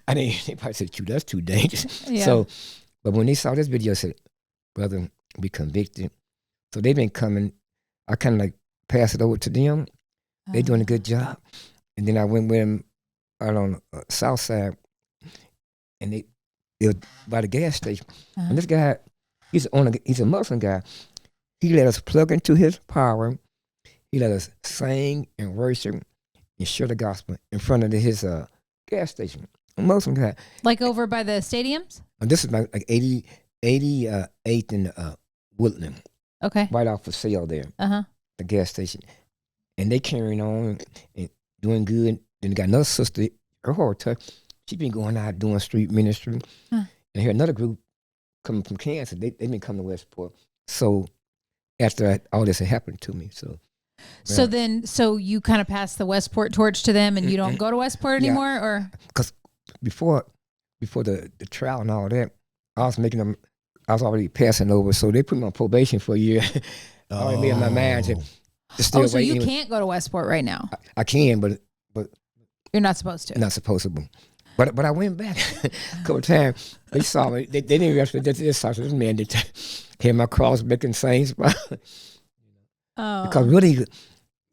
I didn't, they probably said, that's too dangerous. Yeah. So, but when they saw this video, I said, brother, be convicted. So they've been coming. I kind of like pass it over to them. They doing a good job. And then I went with them out on the south side, and they were by the gas station. And this guy, he's a Muslim guy. He let us plug into his power. He let us sing and worship and share the gospel in front of his gas station. A Muslim guy. Like over by the stadiums? And this is like 88th and Woodland. Okay. Right off for sale there. The gas station. And they carrying on and doing good. Then they got another sister, her heart touch. She been going out doing street ministry. And here another group coming from Kansas. They been coming to Westport. So after all this had happened to me, so you kind of pass the Westport torch to them, and you don't go to Westport anymore, or because before the trial and all that, I was already passing over. So they put me on probation for a year. I already made up my mind to stay away. So you can't go to Westport right now. I can, but you're not supposed to. Not supposed to. But I went back a couple of times. They saw me. They didn't arrest me. They just saw this man. They had my cross making signs. Because really,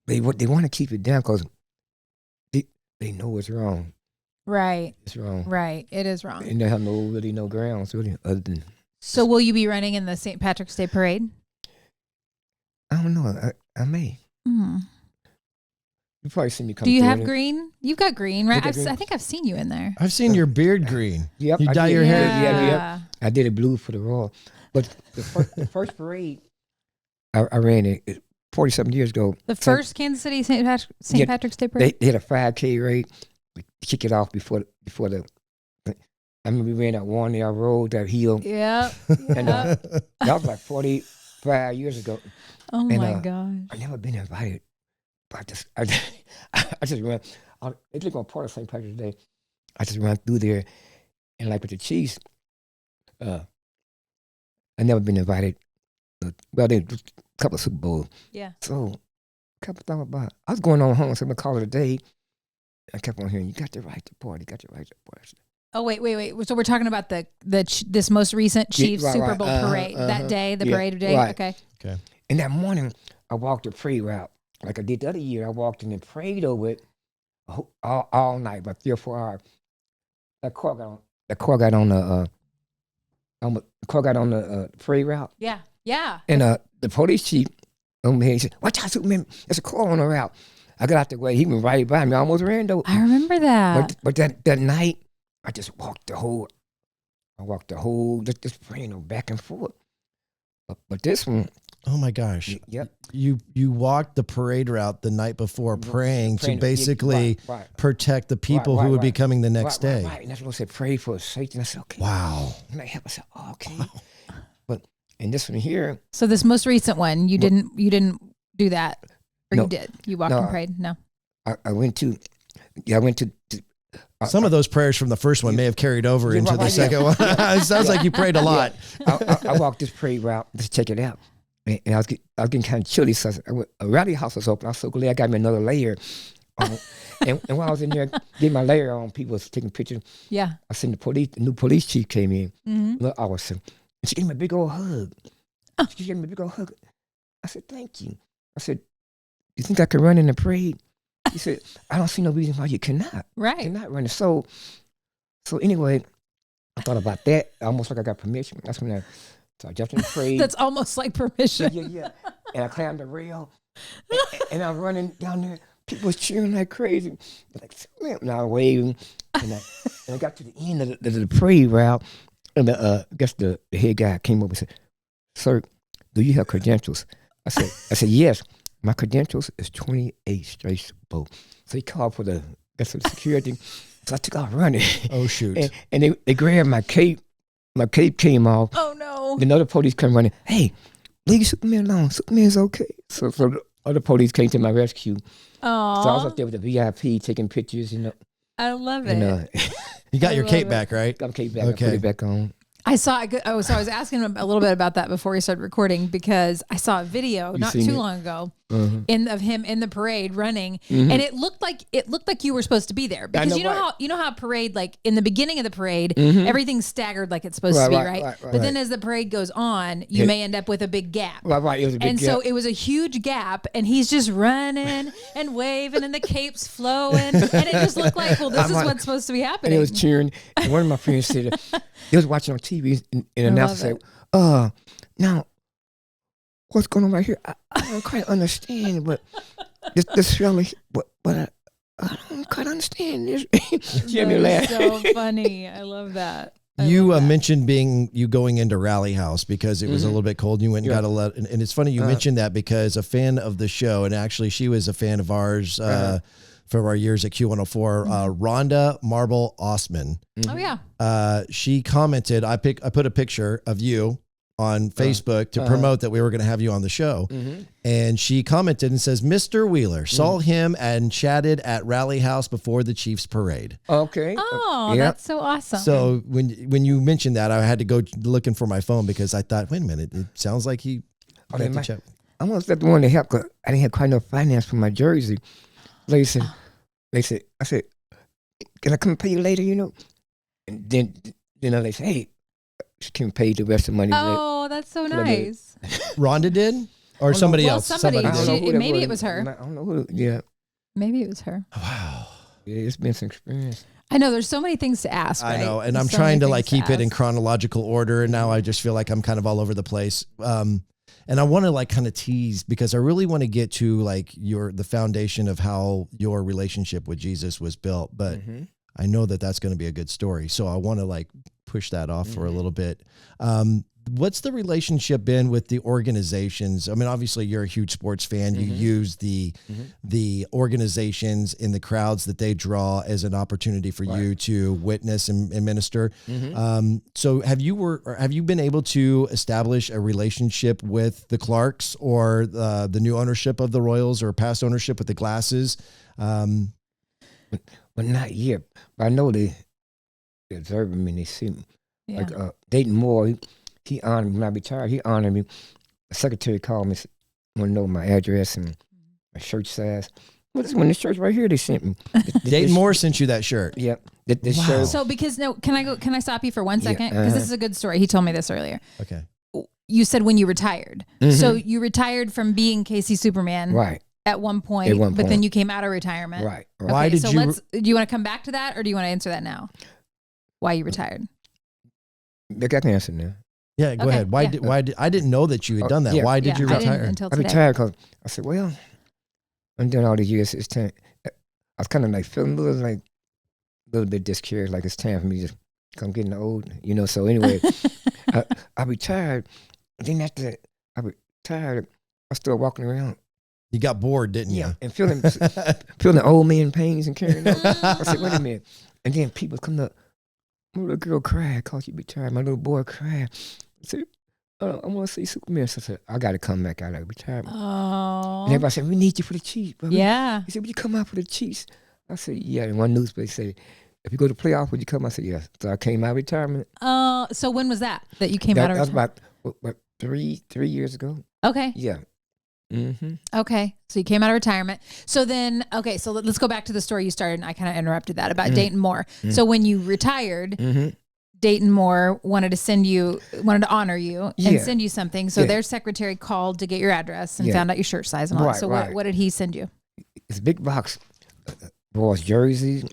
they want to keep it down because they know it's wrong. Right. It's wrong. Right. It is wrong. And they have no grounds really other than. So will you be running in the St. Patrick's Day Parade? I don't know. I may. You probably seen me come. Do you have green? You've got green, right? Green. I think I've seen you in there. I've seen your beard green. Yep, you dye your hair. Yeah. I did it blue for the Royal. But the first parade, I ran it 47 years ago. The first Kansas City St. Patrick's Day Parade? They had a 5K raid. We kick it off before the. I remember we ran that Warnell Road, that hill. Yeah. And that was like 45 years ago. Oh, my gosh. I never been invited. But I just ran. It's like on part of St. Patrick's Day. I just ran through there, and like with the Chiefs, I never been invited. Well, they a couple of Super Bowls. Yeah. So, a couple thought about. I was going on home, so I'm gonna call it a day. I kept on hearing, "You got the right to party. Got the right to party." Oh wait! So we're talking about this most recent Chiefs Super Bowl parade that day, the parade day. Right. Okay. And that morning, I walked the parade route like I did the other year. I walked in and prayed over it all night, about 3 or 4 hours. That car got on the parade route. Yeah. And the police chief on me, he said, "Watch out, Superman! There's a car on the route." I got out the way. He went right by me. I almost ran though. I remember that. But that night, I just walked the whole, just praying back and forth. But this one. Oh my gosh. Yep. You walked the parade route the night before praying to basically protect the people who would be coming the next day. Right. And that's what I said, pray for safety. And I said, okay. Wow. And I said, oh, okay. Wow. And this one here. So this most recent one, you didn't do that, or you did? You walked and prayed? No. I went to some of those prayers from the first one may have carried over into the second one. It sounds like you prayed a lot. I walked this parade route to check it out. And I was getting kind of chilly, so a rally house was open. I was so glad I got me another layer. And while I was in there getting my layer on, people was taking pictures. Yeah. I seen the new police chief came in, little officer, and she gave me a big old hug. She gave me a big old hug. I said, "Thank you." I said, "You think I could run in the parade?" He said, "I don't see no reason why you cannot. Right. Cannot run it." So anyway, I thought about that. Almost like I got permission. That's when So I jumped in the parade. That's almost like permission. Yeah. And I climbed the rail, and I'm running down there. People was cheering like crazy. Like, and I was waving, and I got to the end of the parade route, and I guess the head guy came over and said, "Sir, do you have credentials?" I said, "Yes, my credentials is 28 straight Super Bowl." So he called for the security. So I took off running. Oh shoot! And they grabbed my cape. My cape came off. Oh no! The other police come running. "Hey, leave Superman alone. Superman's okay." So the other police came to my rescue. Aww. So I was up there with the VIP taking pictures. I love it. And, you got your cape back, right? Got my cape back. Okay. I put it back on. I was asking him a little bit about that before we started recording because I saw a video not too long ago of him in the parade running, and it looked like you were supposed to be there because you know how parade, like in the beginning of the parade, everything's staggered like it's supposed to be, right? But then as the parade goes on, you may end up with a big gap. Right. It was a big gap. So it was a huge gap, and he's just running and waving, and the cape's flowing, and it just looked like, well, this is what's supposed to be happening. And it was cheering. And one of my friends said, he was watching on TV, and the announcer said, now, what's going on right here? I don't quite understand, but this family, but I don't quite understand this. She had me laugh. So funny. I love that. You mentioned you going into Rally House because it was a little bit cold. You went and got a let, and it's funny you mentioned that because a fan of the show, and actually she was a fan of ours from our years at Q104, Rhonda Marble Osman. Oh yeah. She commented. I put a picture of you on Facebook to promote that we were going to have you on the show. And she commented and says, Mr. Wheeler, saw him and chatted at Rally House before the Chiefs parade. Okay. Oh, that's so awesome. So when you mentioned that, I had to go looking for my phone because I thought, wait a minute, it sounds like he got to chat. I almost let the one to help because I didn't have quite enough finance for my jersey. They said, I said, can I come pay you later, And then they say, hey, she can pay the rest of the money. Oh, that's so nice. Rhonda did? Or somebody else? Somebody maybe it was her. I don't know who. Yeah. Maybe it was her. Wow. Yeah, it's been some experience. I know there's so many things to ask. Right? I know, and I'm trying to keep it in chronological order, and now I just feel like I'm kind of all over the place. And I want to kind of tease because I really want to get to the foundation of how your relationship with Jesus was built, but I know that that's going to be a good story. So I want to push that off for a little bit. What's the relationship been with the organizations? I mean, obviously you're a huge sports fan. You use the organizations in the crowds that they draw as an opportunity for you to witness and minister. So have you been able to establish a relationship with the Clarks or the new ownership of the Royals or past ownership with the Glasses? Well, not yet. But I know they observe me and they see me. Yeah. Dayton Moore, he honored me. When I retired, he honored me. The secretary called me, want to know my address and my shirt size. Well, this one, this shirt right here they sent me. Dayton Moore sent you that shirt. Yep. This shirt. So can I stop you for 1 second? Because this is a good story. He told me this earlier. Okay. You said when you retired. So you retired from being Casey Superman. Right. At one point, but then you came out of retirement. Right. Okay, why did you? Do you want to come back to that, or do you want to answer that now? Why you retired? I can answer now. Yeah, go ahead. Why did I didn't know that you had done that? Yeah. Why did you retire? Until today. I retired because I said, well, I'm doing all these years. It's time. I was kind of feeling a little bit discouraged, like it's time for me to come getting old, So anyway, I retired. Then after that, I retired. I started walking around. You got bored, didn't you? Yeah, and feeling old man pains and carrying on. I said, wait a minute. And then people come up. My little girl cried because she retired. My little boy cried. I said, I want to see Superman. So I said, I got to come back out of retirement. Oh. And everybody said, we need you for the Chiefs. Yeah. He said, will you come out for the Chiefs? I said, yeah. And one newspaper said, if you go to playoff, would you come? I said, yes. So I came out of retirement. So when was that you came out of retirement? That was about 3 years ago. Okay. Yeah. Okay, so you came out of retirement. So then, so let's go back to the story you started, and I kind of interrupted that about Dayton Moore. So when you retired, Dayton Moore wanted to honor you and send you something. So their secretary called to get your address and found out your shirt size and all that. So what did he send you? It's a big box, boys' jerseys,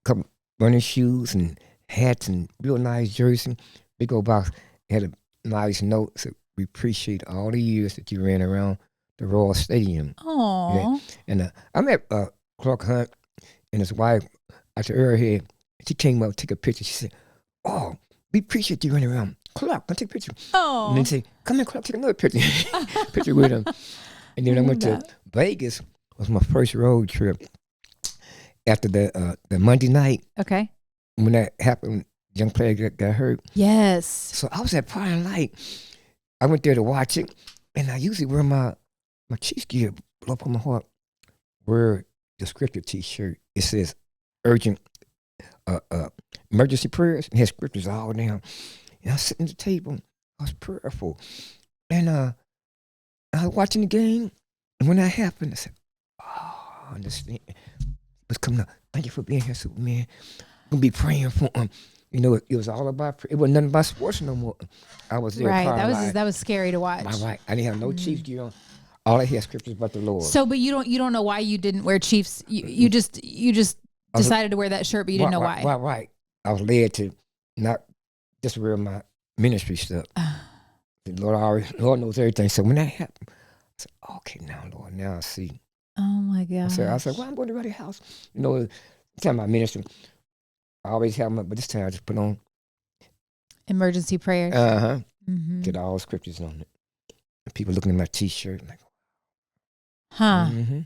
couple running shoes and hats and real nice jersey. Big old box. It had a nice note. So we appreciate all the years that you ran around the Royal Stadium. Oh. Yeah. And I met Clark Hunt and his wife at the Arrowhead. She came up to take a picture. She said, oh, we appreciate you running around. Clark, come take a picture. Oh. And then say, come here, Clark, take another picture. Picture with him. And then I went to Vegas. It was my first road trip. After the Monday night. Okay. When that happened, young player got hurt. Yes. So I was at Party Night. I went there to watch it, and I usually wear my Chiefs gear, blow up on my heart, wear the scripture T-shirt. It says urgent emergency prayers. It has scriptures all down. And I was sitting at the table. I was prayerful. And I was watching the game. And when that happened, I said, oh, I understand. Was coming up. Thank you for being here, Superman. I'm going to be praying for him. You know, it was all about, it wasn't nothing about sports no more. I was there. Right. That was scary to watch. Right. I didn't have no Chiefs gear on. All I had scriptures about the Lord. So, but you don't know why you didn't wear Chiefs. You just decided to wear that shirt, but you didn't know why. Right. I was led to not just wear my ministry stuff. The Lord knows everything. So when that happened, I said, okay, now, Lord, now I see. Oh my gosh. I said, well, I'm going to the house. You know, time my ministry, I always have them, but this time I just put on emergency prayers. Mm-hmm. Get all scriptures on it. And people looking at my T-shirt like, huh? Mm-hmm.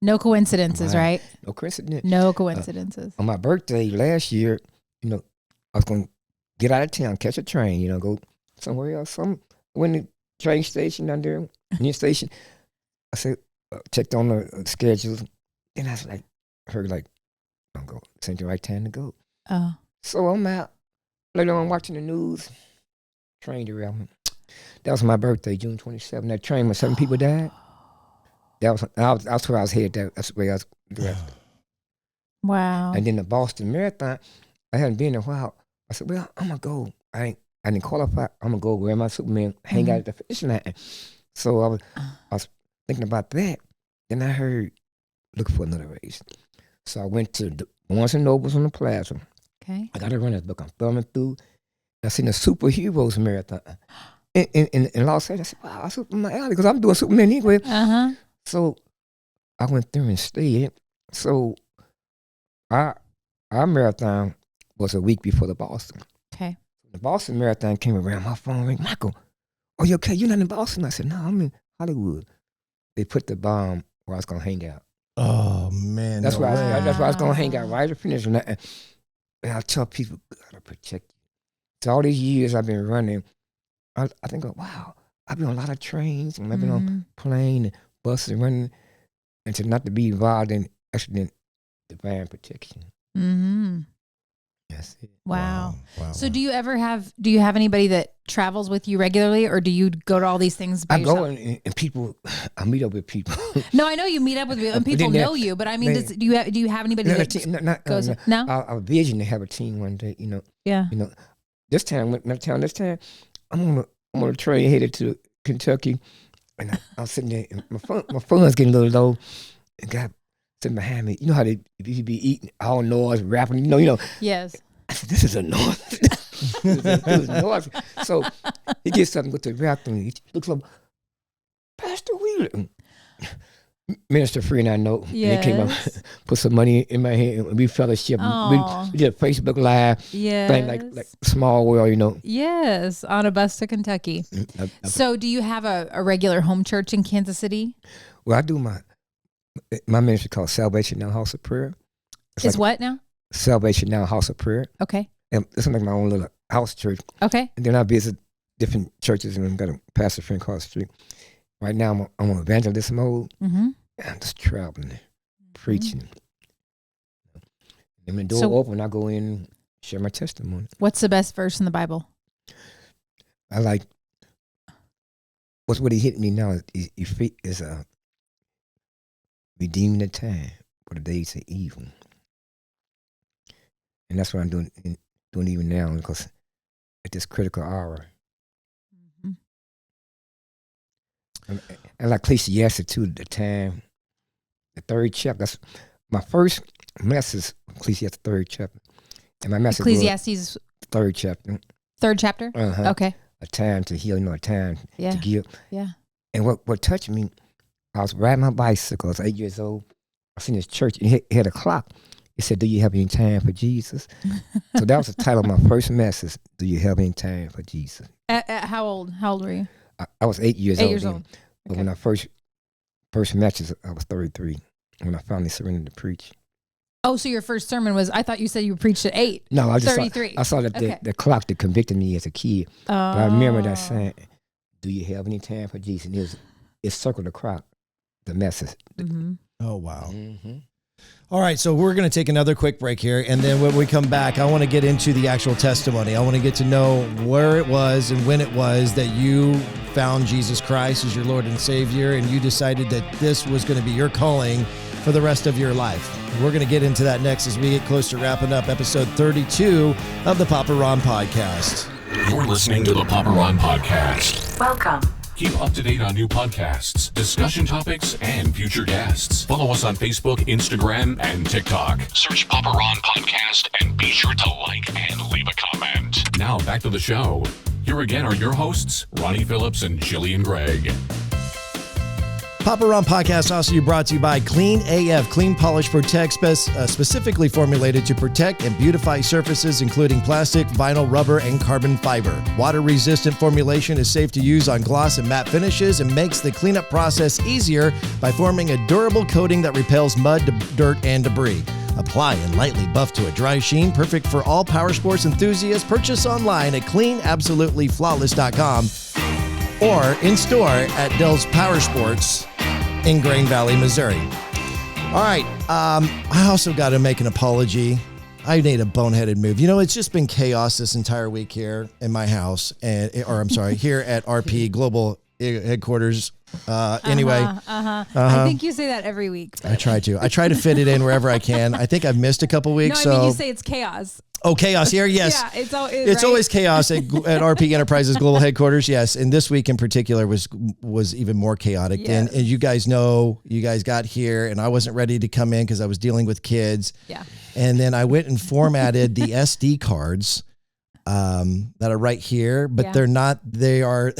No coincidences, right? No coincidence. No coincidences. On my birthday last year, you know, I was going to get out of town, catch a train, you know, go somewhere else. I went to the train station down there, near station. I said, checked on the schedule. Then I was like, heard like, I'm going, this ain't the right time to go. Oh. So I'm out. Later on, watching the news. Train derailment. That was my birthday, June 27th. That train when 7 people died. That's where I was headed. That's where I was dressed. Wow. And then the Boston Marathon, I hadn't been in a while. I said, well, I'm going to go. I didn't qualify. I'm going to go wear my Superman, hang out at the finish line. So I was thinking about that. Then I heard, look for another race. So I went to the Barnes & Nobles on the plaza. Okay. I got a runner's book. I'm thumbing through. I seen the Superheroes Marathon in Los Angeles. I said, wow, that's up my alley because I'm doing Superman anyway. So I went through and stayed. So our marathon was a week before the Boston. Okay. The Boston Marathon came around. My phone rang. Michael, are you okay? You're not in Boston? I said, no, I'm in Hollywood. They put the bomb where I was going to hang out. Oh, man. That's why I was going to hang out right at the finish. And I tell people, gotta protect you. So all these years I've been running, I think, wow, I've been on a lot of trains and I've been on plane and buses and running, and to not to be involved in accident, divine protection. Mm-hmm. That's it. Wow. So do you have anybody that travels with you regularly, or do you go to all these things by yourself? I go and people, I meet up with people. No, I know you meet up with people and people know you, but I mean, do you have anybody that goes? No. I vision to have a team one day. You know. Yeah. You know, this time I'm on a train headed to Kentucky, and I was sitting there. And my phone's getting a little low, and God sitting behind me. You know how you be eating all noise, rapping. You know. Yes. I said, this is a noise. This is noise. So he gets something with the rap thing. He looks up, Pastor Wheeler. Minister Free and I know. Yes. He came up, put some money in my hand, and we fellowship. We did a Facebook Live thing, like small world, you know. Yes, on a bus to Kentucky. So do you have a regular home church in Kansas City? Well, I do my ministry called Salvation Now House of Prayer. It's what now? Salvation Now House of Prayer. Okay. And it's like my own little house church. Okay. And then I visit different churches, and I've got a pastor friend across the street. Right now, I'm on evangelist mode. Mm-hmm. I'm just traveling, preaching. And when the door open, I go in and share my testimony. What's the best verse in the Bible? I like, what he hit me now is redeeming the time for the days of evil. And that's what I'm doing even now, because at this critical hour. And like Ecclesiastes too, the time, the 3rd chapter. That's my first message, Ecclesiastes 3rd chapter. And my message Ecclesiastes 3rd chapter. 3rd chapter? Uh-huh. Okay. A time to heal, a time to give. Yeah. And what touched me, I was riding my bicycle. I was 8 years old. I seen this church, and it had a clock. It said, do you have any time for Jesus? So that was the title of my first message, do you have any time for Jesus? At how old? How old were you? I was 8 years old. 8 years old. But Okay. when I first matches, I was 33 when I finally surrendered to preach. Oh, so your first sermon was, I thought you said you preached at 8. No, I just 33. I saw that the clock that convicted me as a kid. But I remember that saying, do you have any time for Jesus? And it circled the clock, the message. Mm-hmm. Oh, wow. Mm-hmm. All right, so we're going to take another quick break here, and then when we come back, I want to get into the actual testimony. I want to get to know where it was and when it was that you found Jesus Christ as your Lord and Savior, and you decided that this was going to be your calling for the rest of your life. We're going to get into that next as we get close to wrapping up episode 32 of the Papa Ron Podcast. You're listening to the Papa Ron Podcast. Welcome. Keep up to date on new podcasts, discussion topics, and future guests. Follow us on Facebook, Instagram, and TikTok. Search Papa Ron Podcast and be sure to like and leave a comment. Now back to the show. Here again are your hosts, Ronnie Phillips and Jillian Gregg. Papa Ron Podcast also brought to you by Clean AF, Clean Polish Protect, specifically formulated to protect and beautify surfaces, including plastic, vinyl, rubber, and carbon fiber. Water-resistant formulation is safe to use on gloss and matte finishes and makes the cleanup process easier by forming a durable coating that repels mud, dirt, and debris. Apply and lightly buff to a dry sheen, perfect for all power sports enthusiasts. Purchase online at cleanabsolutelyflawless.com or in store at Dell's Power Sports in Grain Valley, Missouri. All right. I also got to make an apology. I made a boneheaded move. You know, it's just been chaos this entire week here in my house, here at RP Global Headquarters. Anyway. I think you say that every week. But. I try to fit it in wherever I can. I think I've missed a couple weeks. No, I mean, you say it's chaos. Oh, chaos here, yes. Yeah, it's right? Always chaos at RP Enterprises Global Headquarters, yes. And this week in particular was even more chaotic. Yes. And you guys know, you guys got here, and I wasn't ready to come in because I was dealing with kids. Yeah. And then I went and formatted the SD cards that are right here, but they're not. They are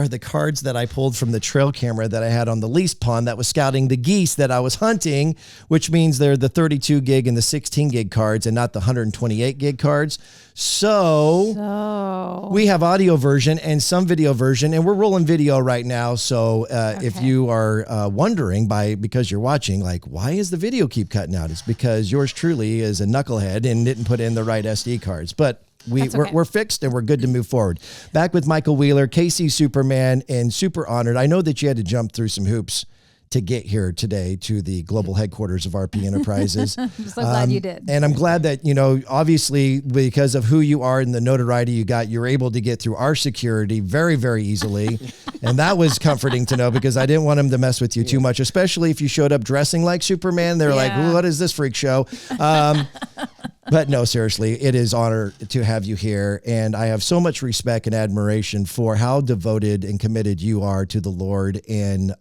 the cards that I pulled from the trail camera that I had on the lease pond that was scouting the geese that I was hunting, which means they're the 32 gig and the 16 gig cards and not the 128 gig cards. So we have audio version and some video version, and we're rolling video right now. So if you are wondering because you're watching, like, why is the video keep cutting out? It's because yours truly is a knucklehead and didn't put in the right SD cards. But we're fixed and we're good to move forward. Back with Michael Wheeler, KC Superman, and super honored. I know that you had to jump through some hoops to get here today to the global headquarters of RP Enterprises. I'm so glad you did. And I'm glad that, obviously because of who you are and the notoriety you got, you're able to get through our security very, very easily. And that was comforting to know because I didn't want him to mess with you too much, especially if you showed up dressing like Superman. They're like, what is this freak show? But no, seriously, it is an honor to have you here. And I have so much respect and admiration for how devoted and committed you are to the Lord and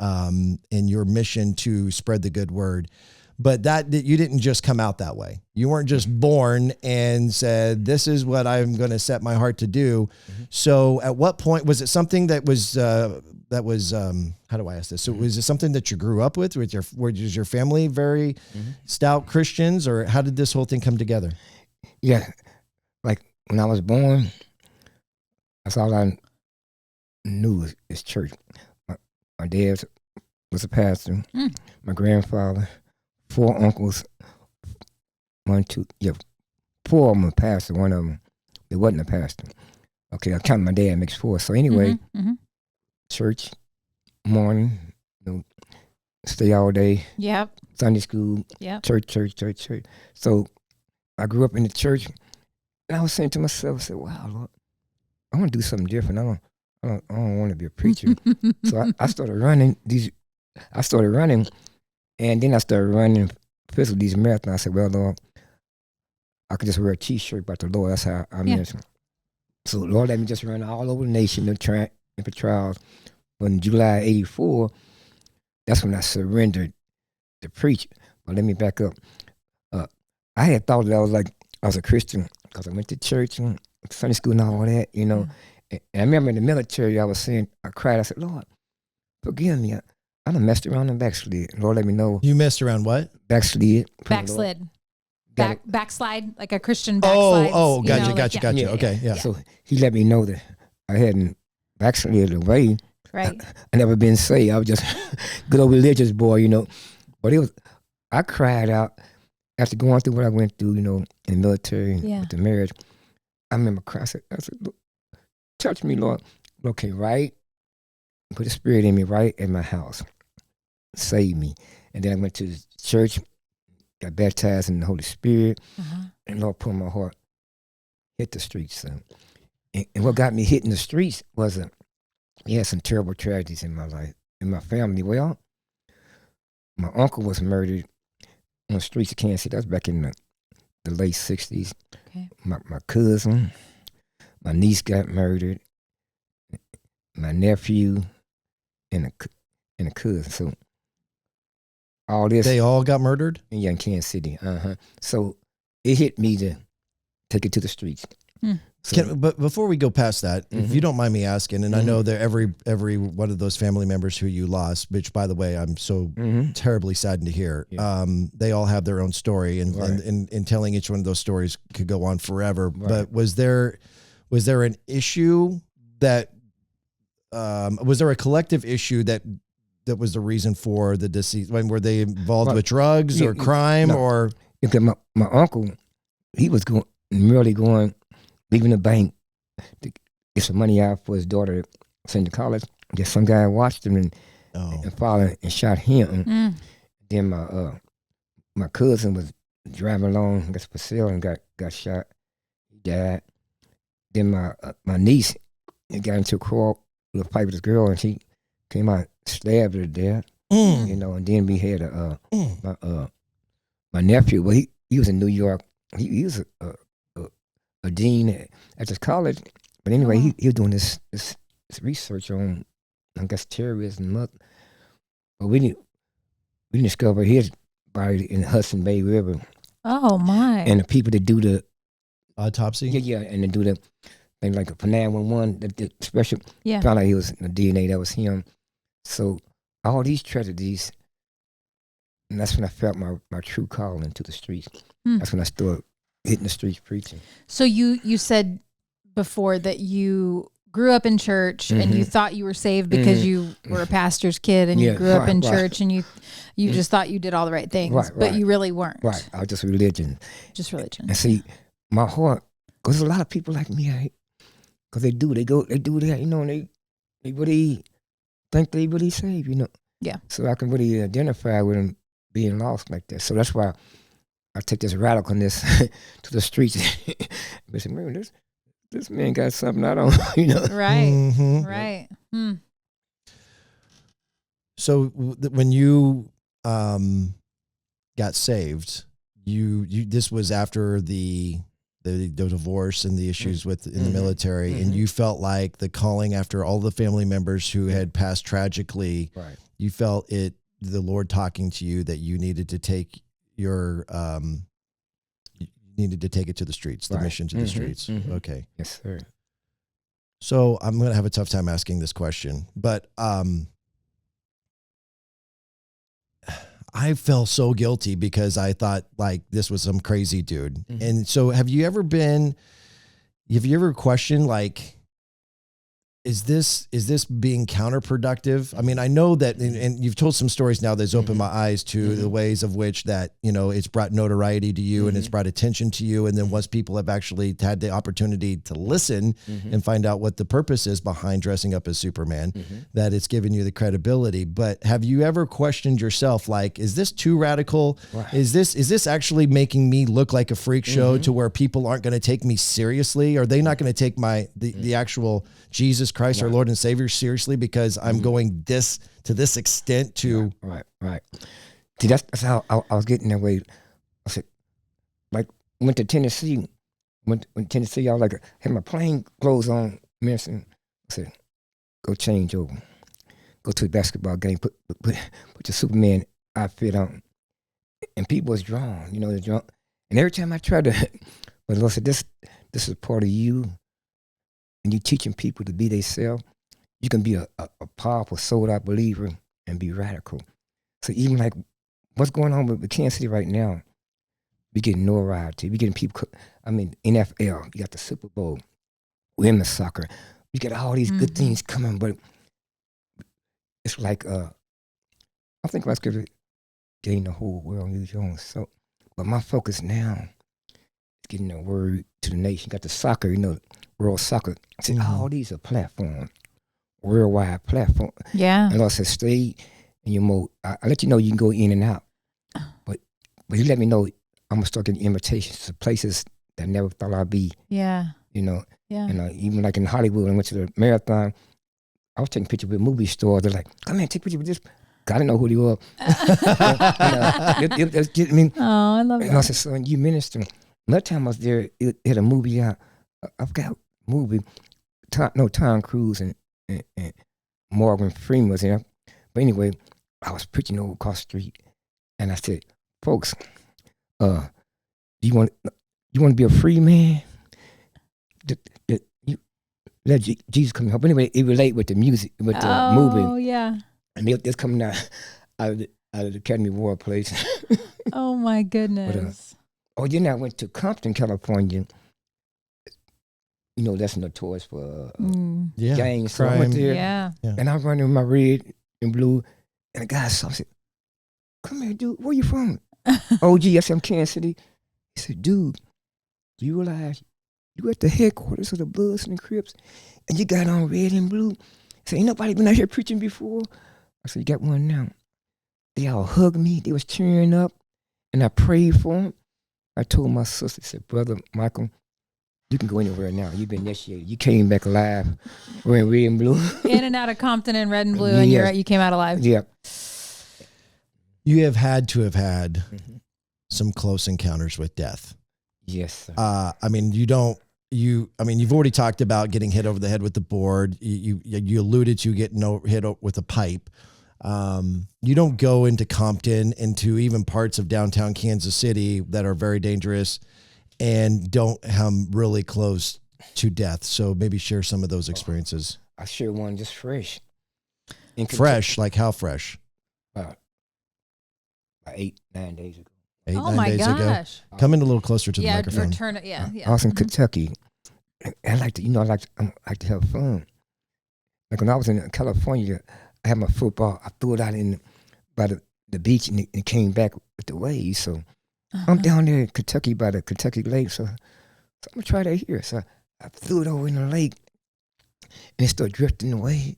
your mission to spread the good word. But that you didn't just come out that way. You weren't just born and said, this is what I'm going to set my heart to do. Mm-hmm. So at what point was it something that was how do I ask this? So was it something that you grew up with was your family very stout Christians, or how did this whole thing come together? Yeah. Like when I was born, that's all I knew is church. My dad was a pastor. My grandfather, 4 uncles, 4 of them were pastor. One of them, they wasn't a pastor. Okay, I counted my dad, makes 4. So anyway, church, morning, stay all day. Yep. Sunday school. Yep. Church. So I grew up in the church, and I was saying to myself, I said, "Wow, Lord, I want to do something different. I don't want to be a preacher." So I started running and then I started running physical these marathons. I said, "Well, Lord, I could just wear a T-shirt about the Lord." That's how I mentioned. So Lord let me just run all over the nation and for trials. But in July '84, that's when I surrendered to preach. But let me back up. I had thought that I was a Christian because I went to church and Sunday school and all that, And I remember in the military, I cried. I said, "Lord, forgive me. I done messed around and backslid. Lord, let me know." You messed around what? Backslid. Backslide, like a Christian backslide. Oh, gotcha. Okay, yeah. So he let me know that I hadn't backslid away. Right. I never been saved. I was just good old religious boy, But I cried out after going through what I went through, in the military, with the marriage. I remember crying. I said, "Look, touch me, Lord. Okay, right? Put the Spirit in me right at my house. Save me." And then I went to the church, got baptized in the Holy Spirit, and Lord put my heart, hit the streets. So. And what got me hitting the streets was he had some terrible tragedies in my life, in my family. Well, my uncle was murdered on the streets of Kansas City. That was back in the late 60s. Okay. My cousin, my niece got murdered, my nephew, and a cousin. So all this. They all got murdered? In Kansas City. So it hit me to take it to the streets. So, But before we go past that, if you don't mind me asking, and I know that every one of those family members who you lost, which by the way, I'm so terribly saddened to hear, they all have their own story, and telling each one of those stories could go on forever. Right. But was there an issue that, was there a collective issue that was the reason for the deceased? When were they involved with drugs or crime or? Because my uncle, he was merely going, leaving the bank to get some money out for his daughter to send to college. Just some guy watched him and followed and shot him. Then my cousin was driving along, I guess, for sale and got shot. He died. Then my niece got into a quarrel with a fight with this girl, and she came out, stabbed her to death. You know, and then we had my nephew. Well, he was in New York. He was a dean at this college, but anyway, he was doing this research on, I guess, terrorism. But we didn't discover his body in the Hudson Bay River. Oh my! And the people that do the autopsy, and they do the thing like for 911, the special, found out he was in the DNA, that was him. So all these tragedies, and that's when I felt my true calling to the streets. That's when I started hitting the streets preaching. So you said before that you grew up in church and you thought you were saved because you were a pastor's kid and you grew up in church and you just thought you did all the right things, but you really weren't. Right. I was just religion. Just religion. And see, my heart, because there's a lot of people like me, because they do that, you know, and they really think they really saved, you know. Yeah. So I can really identify with them being lost like that. So that's why I take this radicalness to the streets. I say, man, this man got something I don't, you know. Right, right. So when you got saved, you this was after the divorce and the issues in the military, and you felt like the calling after all the family members who had passed tragically. Right. You felt the Lord talking to you that you needed to take your you needed to take it to the streets, the mission to the streets. Okay. Yes, sir. So I'm going to have a tough time asking this question, but I felt so guilty because I thought like this was some crazy dude. And so have you ever questioned like, is this being counterproductive? I mean, I know that, and you've told some stories now that's opened my eyes to the ways of which that, you know, it's brought notoriety to you and it's brought attention to you. And then once people have actually had the opportunity to listen and find out what the purpose is behind dressing up as Superman, that it's given you the credibility. But have you ever questioned yourself, like, is this too radical? Right. Is this actually making me look like a freak show to where people aren't going to take me seriously? Are they not going to take the actual Jesus Christ, our Lord and Savior, seriously because I'm going to this extent to right. See, that's how I was getting that way. I said, like, went to Tennessee. I was like, had my plain clothes on, ministering. I said, go change over, go to a basketball game, put your Superman outfit on, and people was drawn, you know, they're drawn. And every time I tried to, but the Lord said, this is part of you. And you teaching people to be themselves, you can be a powerful, sold-out believer and be radical. So even like what's going on with Kansas City right now, we getting notoriety. We getting people, I mean, NFL, you got the Super Bowl, women's soccer. You got all these good things coming, but it's like, I think let's give it, gain the whole world, use your own. So, but my focus now is getting the word to the nation. You got the soccer, you know, world soccer. I said, all these are platforms, worldwide platform. Yeah. And I said, stay in your mode. I let you know you can go in and out, but But he let me know I'm going to start getting invitations to places that I never thought I'd be. Yeah. You know? Yeah. And even like in Hollywood, when I went to the marathon, I was taking pictures with movie stars. They're like, come here, take pictures with this. I didn't know who they were. It getting me. Oh, I love that. And I said, son, you minister. Another time I was there, it had a movie out. I forgot movie. Tom Cruise and Morgan Freeman was there. But anyway, I was preaching over across the street, and I said, folks, you want to be a free man? Let Jesus come help. Anyway, it relate with the music, with the movie. Oh, yeah. And they're coming out of the Academy Award place. Oh, my goodness. Then I went to Compton, California. You know, that's notorious for gangs. So I went there, and I'm running with my red and blue, and the guy saw me, said, come here, dude, where you from? OG, I said, I'm Kansas City. He said, dude, do you realize you at the headquarters of the Bloods and the Crips, and you got on red and blue? He said, ain't nobody been out here preaching before? I said, you got one now. They all hugged me. They was cheering up, and I prayed for them. I told my sister, I said, Brother Michael, you can go anywhere now. You've been initiated. You came back alive wearing red and blue. In and out of Compton and red and blue, and you came out alive. Yeah. You have had to have had some close encounters with death. Yes, sir. I mean, you've already talked about getting hit over the head with the board. You alluded to getting hit with a pipe. You don't go into Compton, into even parts of downtown Kansas City that are very dangerous and don't come really close to death. So maybe share some of those experiences. I share one just fresh. Fresh? Like how fresh? About 8-9 days ago. 8-9 days ago. Come in a little closer to the microphone. Turn it. Yeah. I was in Kentucky. I like to have fun. Like when I was in California, I had my football. I threw it out by the beach, and it came back with the waves. So I'm down there in Kentucky by the Kentucky Lake. So I'm gonna try that here. So I threw it over in the lake, and it started drifting away.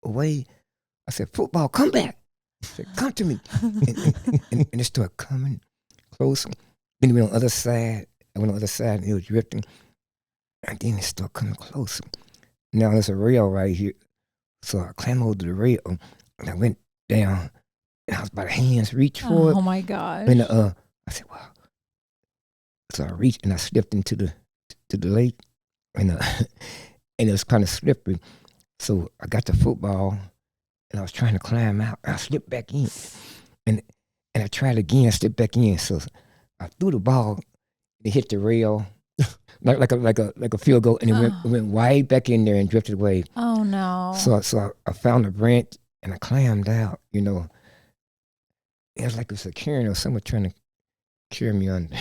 I said, "Football, come back!" I said, "Come to me," and it started coming closer. Then it went on the other side. I went on the other side, and it was drifting. And then it started coming closer. Now there's a rail right here. So I climbed over the rail, and I went down, and I was by the hands reach for it. Oh, my gosh. And I said, wow. So I reached, and I slipped into the lake, and it was kind of slippery. So I got the football, and I was trying to climb out, and I slipped back in. And I tried again, I slipped back in. So I threw the ball, it hit the rail, like a field goal, and it went right back in there and drifted away. Oh no! So I found a branch and I climbed out. You know, it was like it was a carrying or someone trying to carry me under.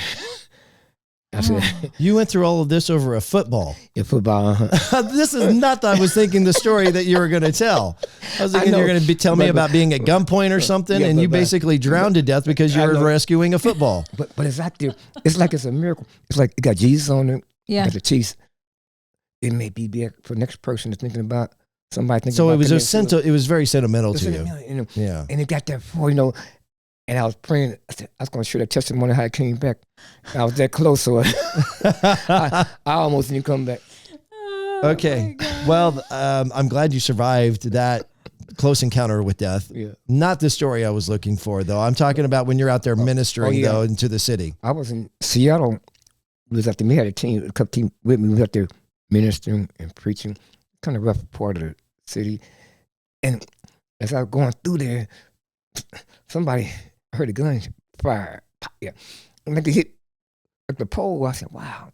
I said, you went through all of this over a football. Yeah, football. This is not. I was thinking the story that you were going to tell. I was thinking you were going to tell me about being at gunpoint or something, and you basically drowned to death because you were rescuing a football. But it's like it's a miracle. It's like it got Jesus on it. Yeah. Got the cheese. It may be there for the next person that's thinking about somebody thinking. So about it was very sentimental to you. You know, yeah. And it got that far, you know. And I was praying. I said I was going to share that testimony how it came back. I was that close, so I almost didn't come back. Okay. Well, I'm glad you survived that close encounter with death. Yeah. Not the story I was looking for, though. I'm talking about when you're out there ministering, though, into the city. I was in Seattle. We was out there. We had a couple team with me. We was out there ministering and preaching. Kind of rough part of the city. And as I was going through there, somebody heard a gun fire. Yeah. And like it hit like the pole. I said, wow.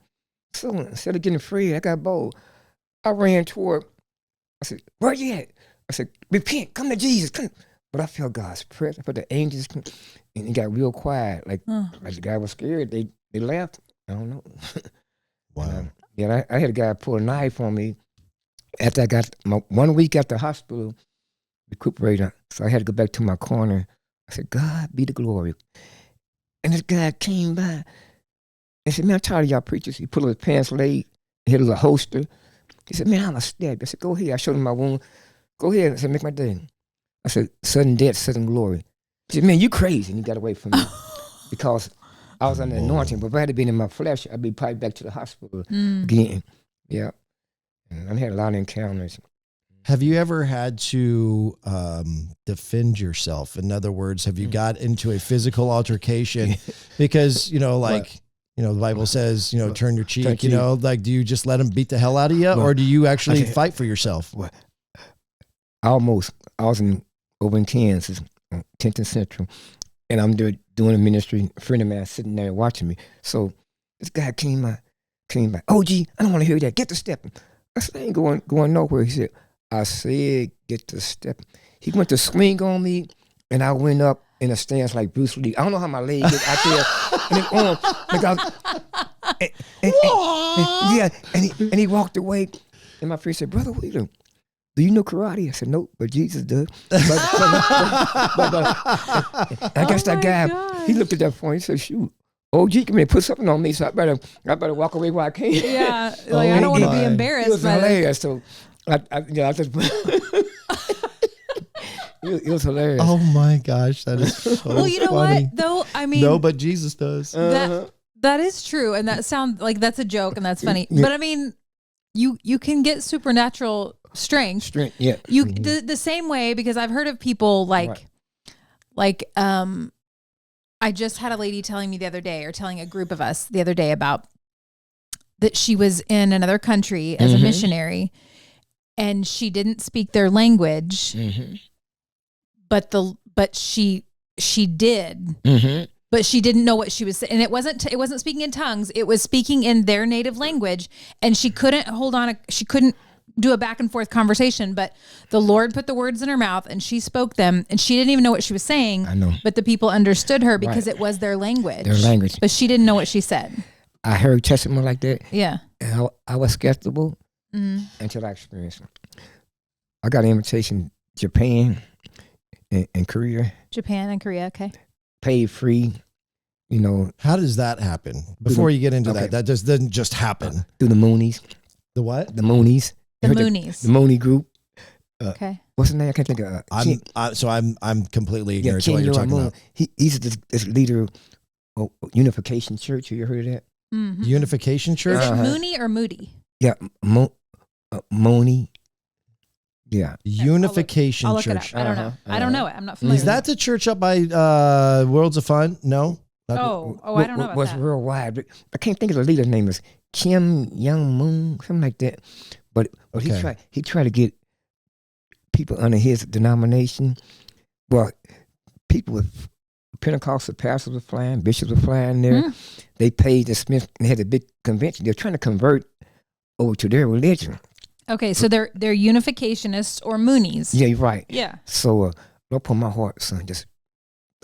So instead of getting afraid, I got bold. I ran toward, I said, where you at? I said, repent, come to Jesus. Come. But I felt God's presence. I felt the angels, and it got real quiet. Like the guy was scared. They left. I don't know. Wow. I had a guy pull a knife on me after I got 1 week after the hospital, recuperating. So I had to go back to my corner. I said, God be the glory. And this guy came by and said, man, I'm tired of y'all preachers. He pulled up his pants leg, he had a little holster. He said, man, I'm a stab. I said, go ahead. I showed him my wound. Go ahead. I said, make my day. I said, sudden death, sudden glory. He said, man, you crazy. And he got away from me because I was under anointing, but if I had been in my flesh, I'd be probably back to the hospital again. Yeah. And I had a lot of encounters. Have you ever had to defend yourself? In other words, have you got into a physical altercation? Because, the Bible says, turn your cheek, do you just let them beat the hell out of you? Or do you actually fight for yourself? I was over in Kansas, 10th and Central, and I'm doing a ministry. A friend of mine sitting there watching me. So this guy came by, oh, gee, I don't want to hear that. Get to stepping. I said, I ain't going nowhere. He said, I said, get to stepping. He went to swing on me, and I went up in a stance like Bruce Lee. I don't know how my leg get out there. And he walked away, and my friend said, brother, what are you doing? Do you know karate? I said, nope, but Jesus does. But I guess that guy, he looked at that point, he said, shoot, OG, come here, put something on me, so I better walk away where I can. Yeah, I don't want to be embarrassed. It was hilarious, so I just... It was hilarious. Oh my gosh, that is so well, you know funny. what, though? I mean... No, but Jesus does. That is true, and that sounds like that's a joke, and that's funny. But I mean, you can get supernatural strength. Yeah. You the same way, because I've heard of people I just had a lady telling me telling a group of us the other day about that she was in another country as a missionary, and she didn't speak their language, but she did. But she didn't know what she was saying. And it wasn't speaking in tongues. It was speaking in their native language. And she couldn't she couldn't do a back and forth conversation, but the Lord put the words in her mouth and she spoke them, and she didn't even know what she was saying. I know. But the people understood her because it was their language. Their language. But she didn't know what she said. I heard testimony like that. Yeah. And I was skeptical until I experienced it. I got an invitation to Japan and Korea. Japan and Korea, okay. Paid free, How does that happen? Before you get into that doesn't just happen. Through the Moonies. The what? The Moonies. The Moonies. The Mooney group. Okay. What's the name? I can't think of. I'm completely ignorant to what you're talking about. He's this leader of Unification Church. Have you heard of that? Mm-hmm. Unification Church? Is it Mooney or Moody? Yeah, Mooney. Yeah. Unification I'll look Church. It up. I don't know. I don't know it. I'm not familiar. Is that the church up by Worlds of Fun? No. I don't know about was that. worldwide. I can't think of the leader's name. Is Kim Young Moon, something like that. But he tried to get people under his denomination. Well, people with Pentecostal pastors were flying, bishops were flying there. They paid the Smith and had a big convention. They're trying to convert over to their religion. Okay, so they're unificationists or Moonies. Yeah, you're right. Yeah. So Lord put my heart, son, just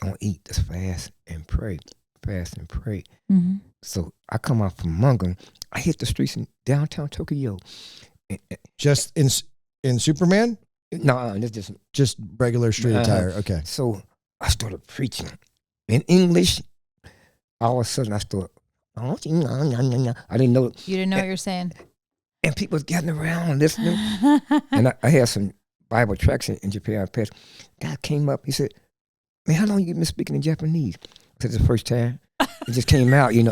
don't eat, just fast and pray. Fast and pray. Mm-hmm. So I come out from Mungan. I hit the streets in downtown Tokyo. Just in Superman? No, just regular street attire. Okay. So I started preaching in English. All of a sudden I started, I didn't know. You didn't know what you're saying. And people was gathering around listening. And I had some Bible tracks in Japan. Guy came up, he said, man, how long you been speaking in Japanese? I said, it's the first time. It just came out, He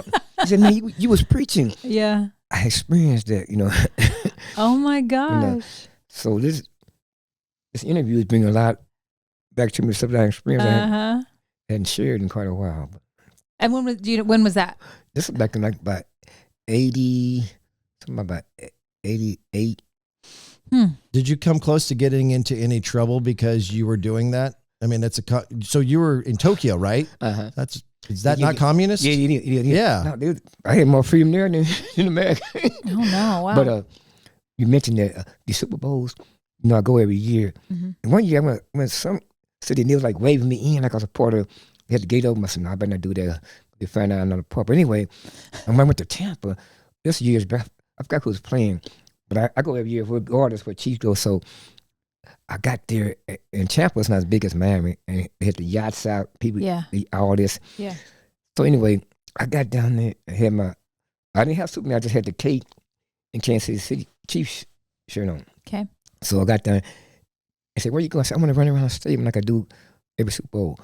said, man, you was preaching. Yeah. I experienced that, Oh my gosh. So this interview is bringing a lot back to me, stuff that I experienced. I hadn't shared in quite a while. And when was that? This is back in like about 80, something about 88. Did you come close to getting into any trouble because you were doing that? I mean, so you were in Tokyo, right? Is that not communist? Yeah. No, dude, I had more freedom there than in America. Oh no! Wow. But you mentioned that the Super Bowls. I go every year. And one year I went some city and they was like waving me in like I was a part of. They had the gate open. I said, no, I better not do that. They find out I'm not a part. But anyway, when I went to Tampa, this year's back. I forgot who was playing, but I go every year regardless where Chiefs go. So I got there, and Tampa was not as big as Miami, and they had the yachts out, people, all this. Yeah. So anyway, I got down there. I didn't have Superman. I just had the Kate and Kansas City Chiefs shirt on. Okay. So I got down. I said, "Where you going?" I said, "I'm gonna run around the stadium like I do every Super Bowl."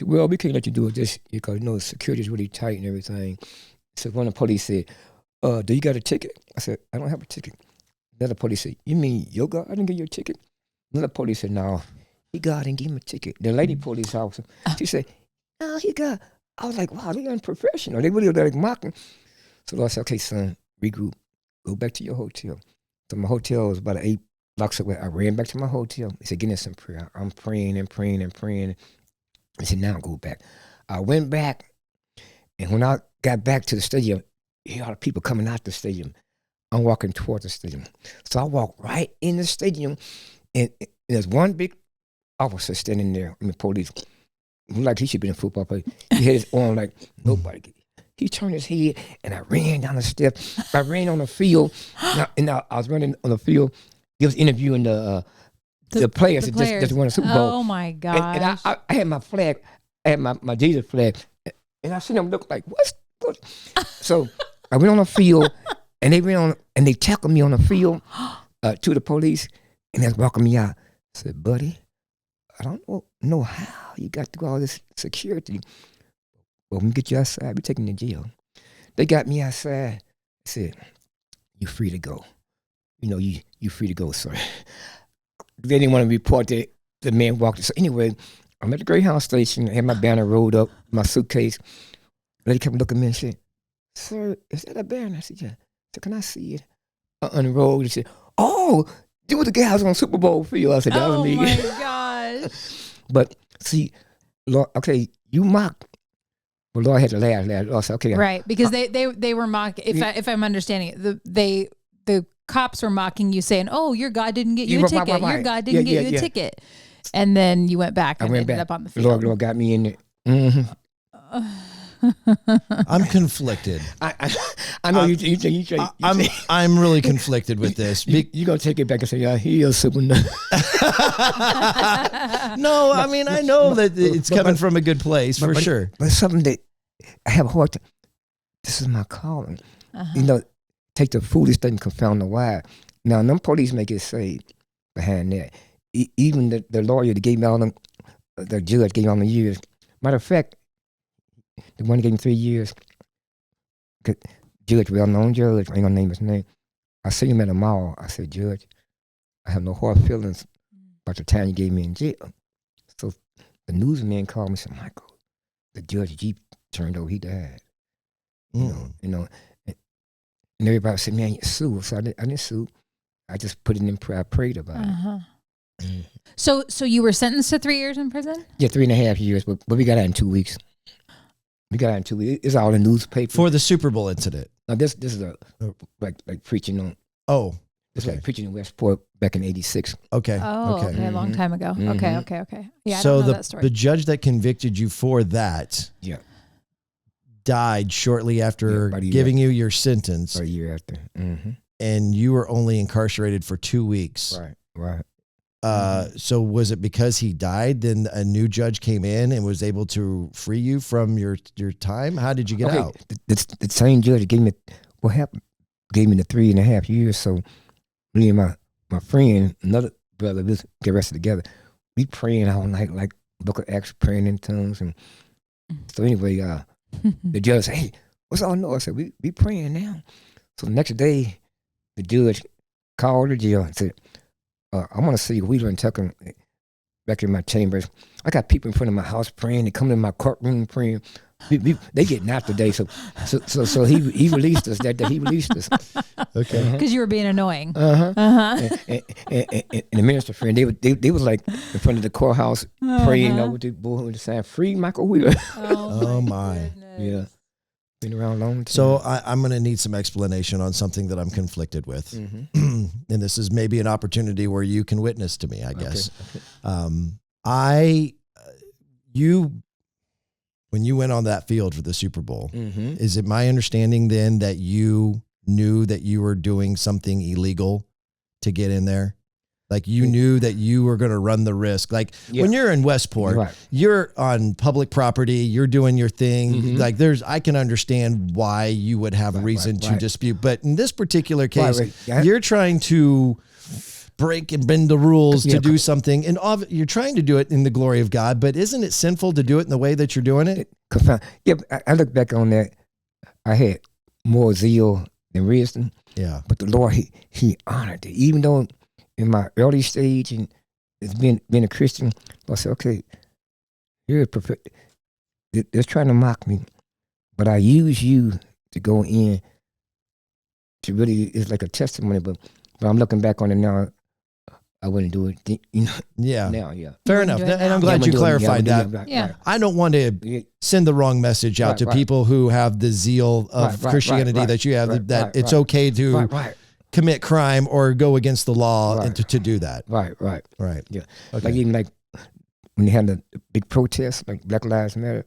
Well, we can't let you do it this because, security is really tight and everything. So one of the police said, do you got a ticket? I said, I don't have a ticket. Another police said, you mean your guard didn't give you a ticket? Another police said, no, he guard didn't give him a ticket. The lady police officer, she said, no, he got. I was like, wow, they unprofessional. They really like mocking. So I said, okay, son, regroup. Go back to your hotel. So my hotel was about 8 blocks away. I ran back to my hotel. He said, get in some prayer. I'm praying and praying and praying. He said, now go back. I went back, and when I got back to the stadium, you hear all the people coming out the stadium. I'm walking towards the stadium. So I walk right in the stadium, and there's one big officer standing there, police. Like he should be in a football player. He had his arm like nobody. He turned his head, and I ran down the steps. I ran on the field, and I was running on the field. He was interviewing the players that just won the Super Bowl. Oh, my God. And I had my flag. I had my Jesus flag. And I seen them look like, what? So I went on the field, and they tackled me on the field to the police, and they was walking me out. I said, buddy, I don't know how you got through all this security. Well, when we get you outside, we're taking you to jail. They got me outside. I said, you're free to go. You free to go, sir. They didn't want to report that the man walked. So anyway, I'm at the Greyhound station. I had my banner rolled up, my suitcase. The lady kept looking at me and said, sir, is that a banner? I said, yeah. I said, can I see it? I unrolled and said, oh, you were the guy who was on Super Bowl field. I said, that was me. Oh, my gosh. But see, Lord, okay, you mocked. Well, Lord had to laugh. Lord said, okay. Right, because they were mocking, if I'm understanding it, the cops were mocking you saying, oh, your God didn't get you a ticket. Your God didn't get you a ticket. And then you went back and ended up on the field. Lord got me in there. Mm-hmm. I'm conflicted. I know you I'm really conflicted with this. You're going to take it back and say, yeah, he is super nice. No, I mean, I know that it's coming from a good place, for sure. But it's something that I have a hard time. This is my calling. Take the foolish thing and confound the wise. Now, them police make it say behind that. Even the lawyer that gave me all them, the judge gave me all the years. Matter of fact, the one that gave me 3 years, judge, well-known judge, I ain't gonna name his name. I seen him at a mall. I said, Judge, I have no hard feelings about the time you gave me in jail. So the newsman called me and said, Michael, the judge Jeep turned over, he died. And everybody said, man, you sue. So I didn't sue. I just put it in prayer. I prayed about it. Mm. So you were sentenced to 3 years in prison? Yeah, 3.5 years, but we got out in 2 weeks. It's all in the newspaper. For the Super Bowl incident. Now this is like preaching on. Oh, it's like preaching in Westport back in '86. Okay. Oh, okay, a long time ago. Mm-hmm. Okay. Yeah, so I don't know that story. The judge that convicted you for that, died shortly after giving you your sentence. A year after. Mm-hmm. And you were only incarcerated for 2 weeks. Right. So was it because he died, then a new judge came in and was able to free you from your time? How did you get out? The same judge gave me the 3.5 years. So me and my friend, another brother, we get arrested together. We praying all night, like Book of Acts, praying in tongues. And so anyway, the judge said, hey, what's all noise? I said, we praying now. So the next day, the judge called the jail and said, I want to see Wheeler and Tucker back in my chambers. I got people in front of my house praying. They come in my courtroom praying. They getting out today. So he released us that day. He released us. Okay. Because you were being annoying. And the minister friend, they was like in front of the courthouse praying over the boy with the sign, free Michael Wheeler. Oh my. Goodness. Yeah. Been around a long time. So I'm going to need some explanation on something that I'm conflicted with. Mm-hmm. And this is maybe an opportunity where you can witness to me, I guess. Okay. When you went on that field for the Super Bowl, is it my understanding then that you knew that you were doing something illegal to get in there? Like you knew that you were going to run the risk. Like when you're in Westport, you're on public property, you're doing your thing. Mm-hmm. Like I can understand why you would have reason to dispute. But in this particular case, you're trying to break and bend the rules to do something. And you're trying to do it in the glory of God, but isn't it sinful to do it in the way that you're doing it? Yeah, I look back on that. I had more zeal than wisdom. Yeah. But the Lord, he honored it. Even though in my early stage and it's being a Christian, I said, okay, you're perfect. They're trying to mock me, but I use you to go in to really, it's like a testimony, but I'm looking back on it now, I wouldn't do it, Yeah. now, yeah. Fair enough. And I'm glad you clarified that. Yeah. I don't want to send the wrong message out to people who have the zeal of Christianity that you have, that it's okay to commit crime or go against the law and to do that. Right. Yeah. Okay. Like even like when they had the big protests, like Black Lives Matter,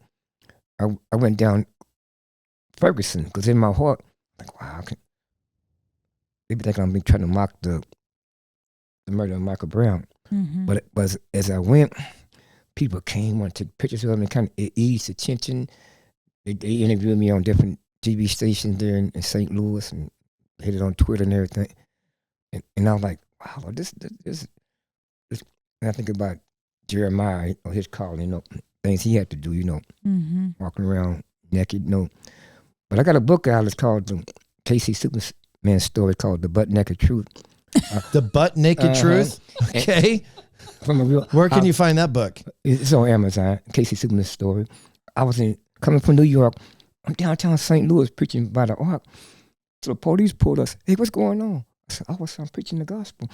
I went down Ferguson because in my heart, like, wow, they think I'm trying to mock the murder of Michael Brown. Mm-hmm. But it was, as I went, people came, wanted to take pictures of me, kind of eased the tension. They interviewed me on different TV stations there in St. Louis and hit it on Twitter and everything. And I was like, wow, this. And I think about Jeremiah, his calling, things he had to do, mm-hmm. walking around naked, But I got a book out, it's called the Casey Superman story called The Butt Naked Truth. The Butt Naked Truth? Okay. From a real, where can you find that book? It's on Amazon, Casey Superman story. I was coming from New York. I'm downtown St. Louis preaching by the ark. So the police pulled us. Hey, what's going on? I said, I'm preaching the gospel.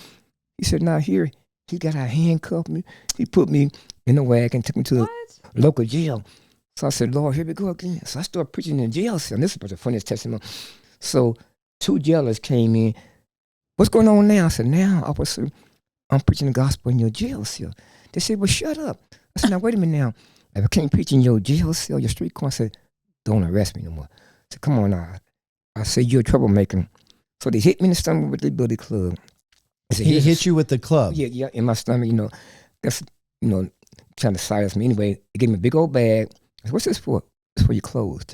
He said, now here, he got a handcuff me. He put me in the wagon, took me to the local jail. So I said, Lord, here we go again. So I started preaching in the jail cell. And this was the funniest testimony. So 2 jailers came in. What's going on now? I said, now, officer, I'm preaching the gospel in your jail cell. They said, well, shut up. I said, now, wait a minute now. If I can't preach in your jail cell, your street corner, I said, don't arrest me no more. I said, come on now. I said, you're a troublemaker. So they hit me in the stomach with the billy club. Said, he hit you with the club? Yeah, in my stomach, that's, trying to silence me. Anyway, they gave me a big old bag. I said, what's this for? It's for your clothes.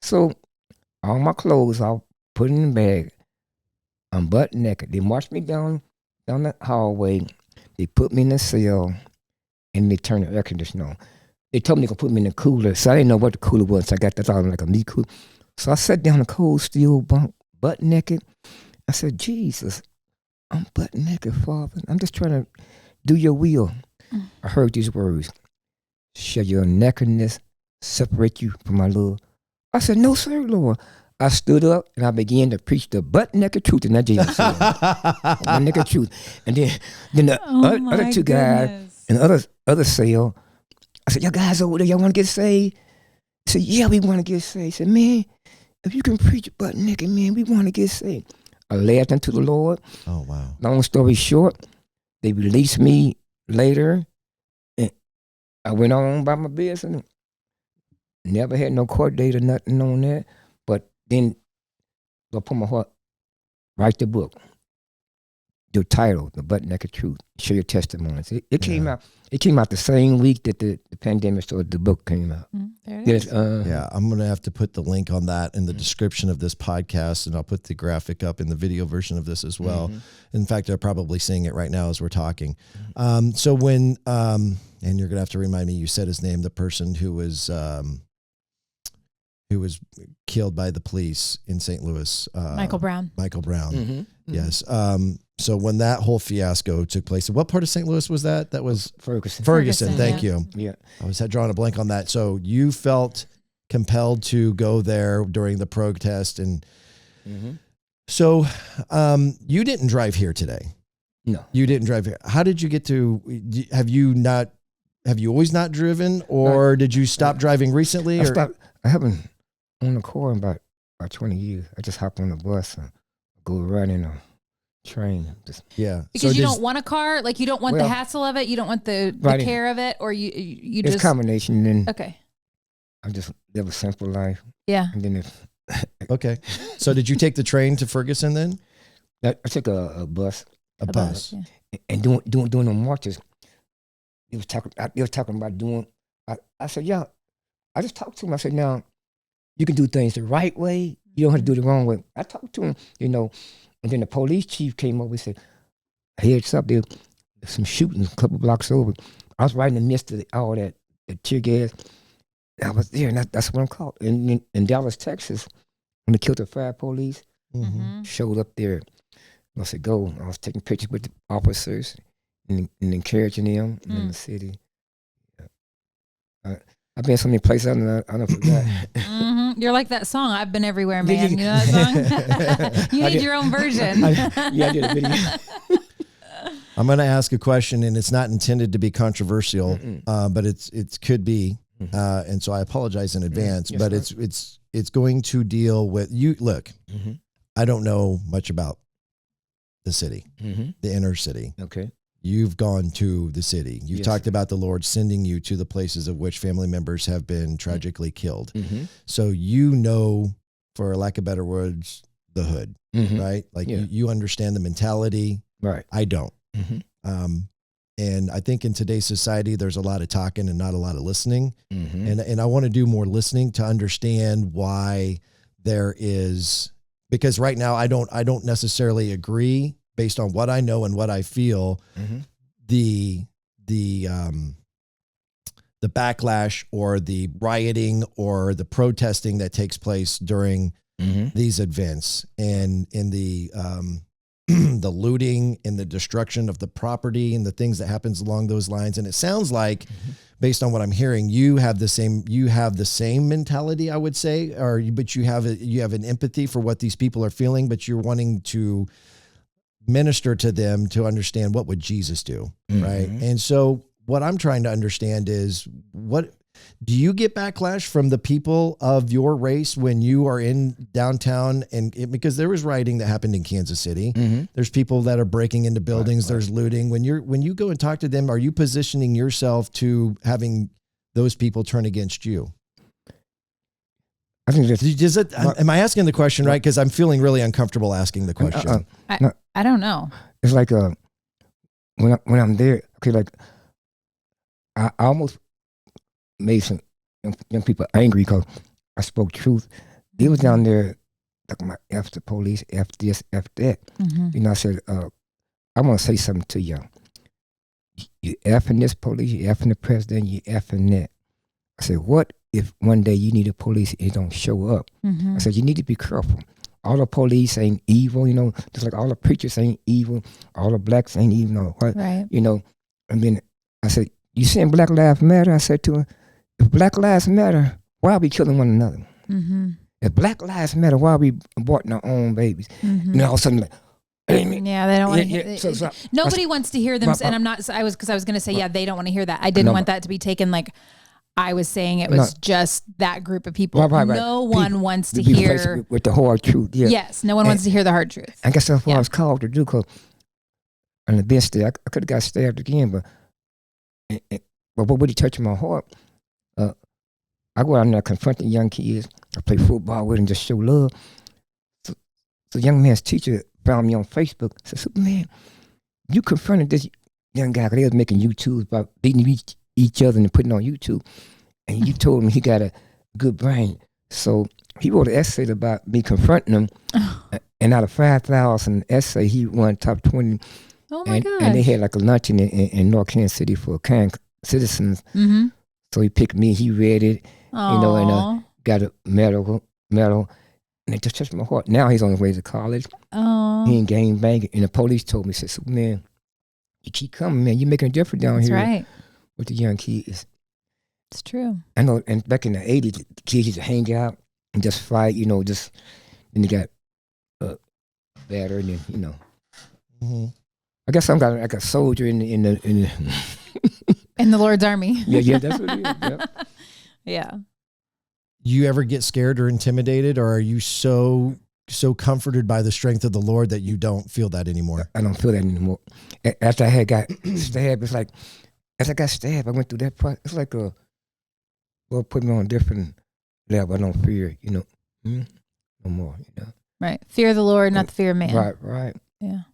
So all my clothes, I'll put in the bag. I'm butt naked. They marched me down the hallway. They put me in the cell, and they turned the air conditioner on. They told me they could put me in the cooler, so I didn't know what the cooler was. So I got that all like a meat cooler. So I sat down in the cold steel bunk, butt naked. I said, Jesus, I'm butt naked, Father. I'm just trying to do your will. I heard these words. Shall your nakedness separate you from my love? I said, no, sir, Lord. I stood up and I began to preach the butt naked truth in that jail cell. Butt naked truth. And then the other 2 guys in the other cell, I said, y'all guys over there, y'all want to get saved? They said, yeah, we want to get saved. I said, man, if you can preach butt naked, man, we want to get saved. I led them to the Lord. Oh, wow. Long story short, they released me later. And I went on by my business. Never had no court date or nothing on that. But then I put my heart, write the book. The title, The Butt Naked Truth. Share your testimonies. It came out. It came out the same week that the pandemic started. The book came out. There it is. Yeah, I'm going to have to put the link on that in the description of this podcast, and I'll put the graphic up in the video version of this as well. In fact, they're probably seeing it right now as we're talking. So when, and you're going to have to remind me, you said his name, the person who was killed by the police in St. Louis. Michael Brown. Yes. So when that whole fiasco took place, what part of St. Louis was that? That was Ferguson. Thank you. Yeah. I was drawing a blank on that. So you felt compelled to go there during the protest. And so you didn't drive here today. No. You didn't drive here. How did you get to, have you always not driven, or did you stop driving recently? I haven't owned a car in about 20 years. I just hop on the bus and go running or train. Because you don't want a car, like you don't want the hassle of it, you don't want the care of it, or you just. It's a combination. Then okay. I just live a simple life. Yeah. And then okay. So did you take the train to Ferguson then? I took a bus. A bus. Yeah. And doing the marches. They was talking about doing. I said, yeah. I just talked to him. I said, now you can do things the right way. You don't have to do it the wrong way. I talked to him, and then the police chief came over and said, heads up there, some shooting a couple blocks over. I was right in the midst of all that tear gas. I was there, and that's what I'm called. In Dallas, Texas, when they killed the fire police, showed up there. I said, go. I was taking pictures with the officers and encouraging them in the city. I've been so many places, I don't forget. You're like that song, I've Been Everywhere, Man. You know that song? You need your own version. I did a video. I'm going to ask a question, and it's not intended to be controversial, but it could be, and so I apologize in advance. Yes, but it's going to deal with you. Look, I don't know much about the city, the inner city. Okay, you've gone to the city. You've talked about the Lord sending you to the places of which family members have been tragically killed. So you know, for lack of better words, the hood, right? Like you understand the mentality. Right. I don't. And I think in today's society, there's a lot of talking and not a lot of listening. And I want to do more listening to understand why there is, because right now I don't necessarily agree based on what I know and what I feel, the backlash or the rioting or the protesting that takes place during these events and in the the looting and the destruction of the property and the things that happens along those lines. And it sounds like, based on what I'm hearing, you have the same mentality, I would say, but you have an empathy for what these people are feeling, but you're wanting to minister to them to understand what would Jesus do. Right. And so what I'm trying to understand is, what do you get backlash from the people of your race when you are in downtown? And because there was rioting that happened in Kansas City, there's people that are breaking into buildings. Right. There's looting. When you go and talk to them, are you positioning yourself to having those people turn against you? I think am I asking the question right? Because I'm feeling really uncomfortable asking the question. I don't know. It's like when I'm there, okay, like I almost made some young people angry because I spoke truth. They was down there talking about F the police, F this, F that. You know, I said, I want to say something to you. You effing this police, you effing the president, you effing that. I said, what if one day you need a police and it don't show up? I said, you need to be careful. All the police ain't evil, you know, just like all the preachers ain't evil, all the blacks ain't evil, right? You know, and then I said, you saying Black Lives Matter? I said to her, if Black Lives Matter, why are we killing one another? If Black Lives Matter, why are we aborting our own babies? And then all of a sudden, like, yeah, they don't want to. Nobody wants to hear them. And I'm not. I was going to say, they don't want to hear that. I didn't want that to be taken like I was saying. It was just that group of people. Right. No one wants to hear with the hard truth. Yeah. Yes, no one wants to hear the hard truth. I guess that's what I was called to do. Cause on the best day, I could have got stabbed again, but what really touched my heart. I go out and I confront the young kids. I play football with them, just show love. So the young man's teacher found me on Facebook. Said, Superman, you confronted this young guy because they was making YouTubes about beating each other and putting on YouTube. And you told him he got a good brain. So he wrote an essay about me confronting him. And out of 5,000 essay, he won top 20. Oh my God. And they had like a luncheon in North Kansas City for kind citizens. So he picked me, he read it. Aww. You know, and got a medal, and it just touched my heart. Now he's on his way to college. He in game banking, and the police told me, said, Superman, you keep coming, man. You're making a difference down here right. with the young kids. It's true. I know, and back in the 80s, the kids used to hang out and just fight, you know, then they got battered, and then, you know. I guess I'm like a soldier in the in the Lord's army. Yeah, that's what it is. Yep. Yeah. You ever get scared or intimidated, or are you so comforted by the strength of the Lord that you don't feel that anymore? I don't feel that anymore. After I had got stabbed, it's like, as I got stabbed, I went through that process. It's like well, put me on a different level. I don't fear, you know, no more, you know. Right. Fear of the Lord, not the fear of man. Right. Yeah.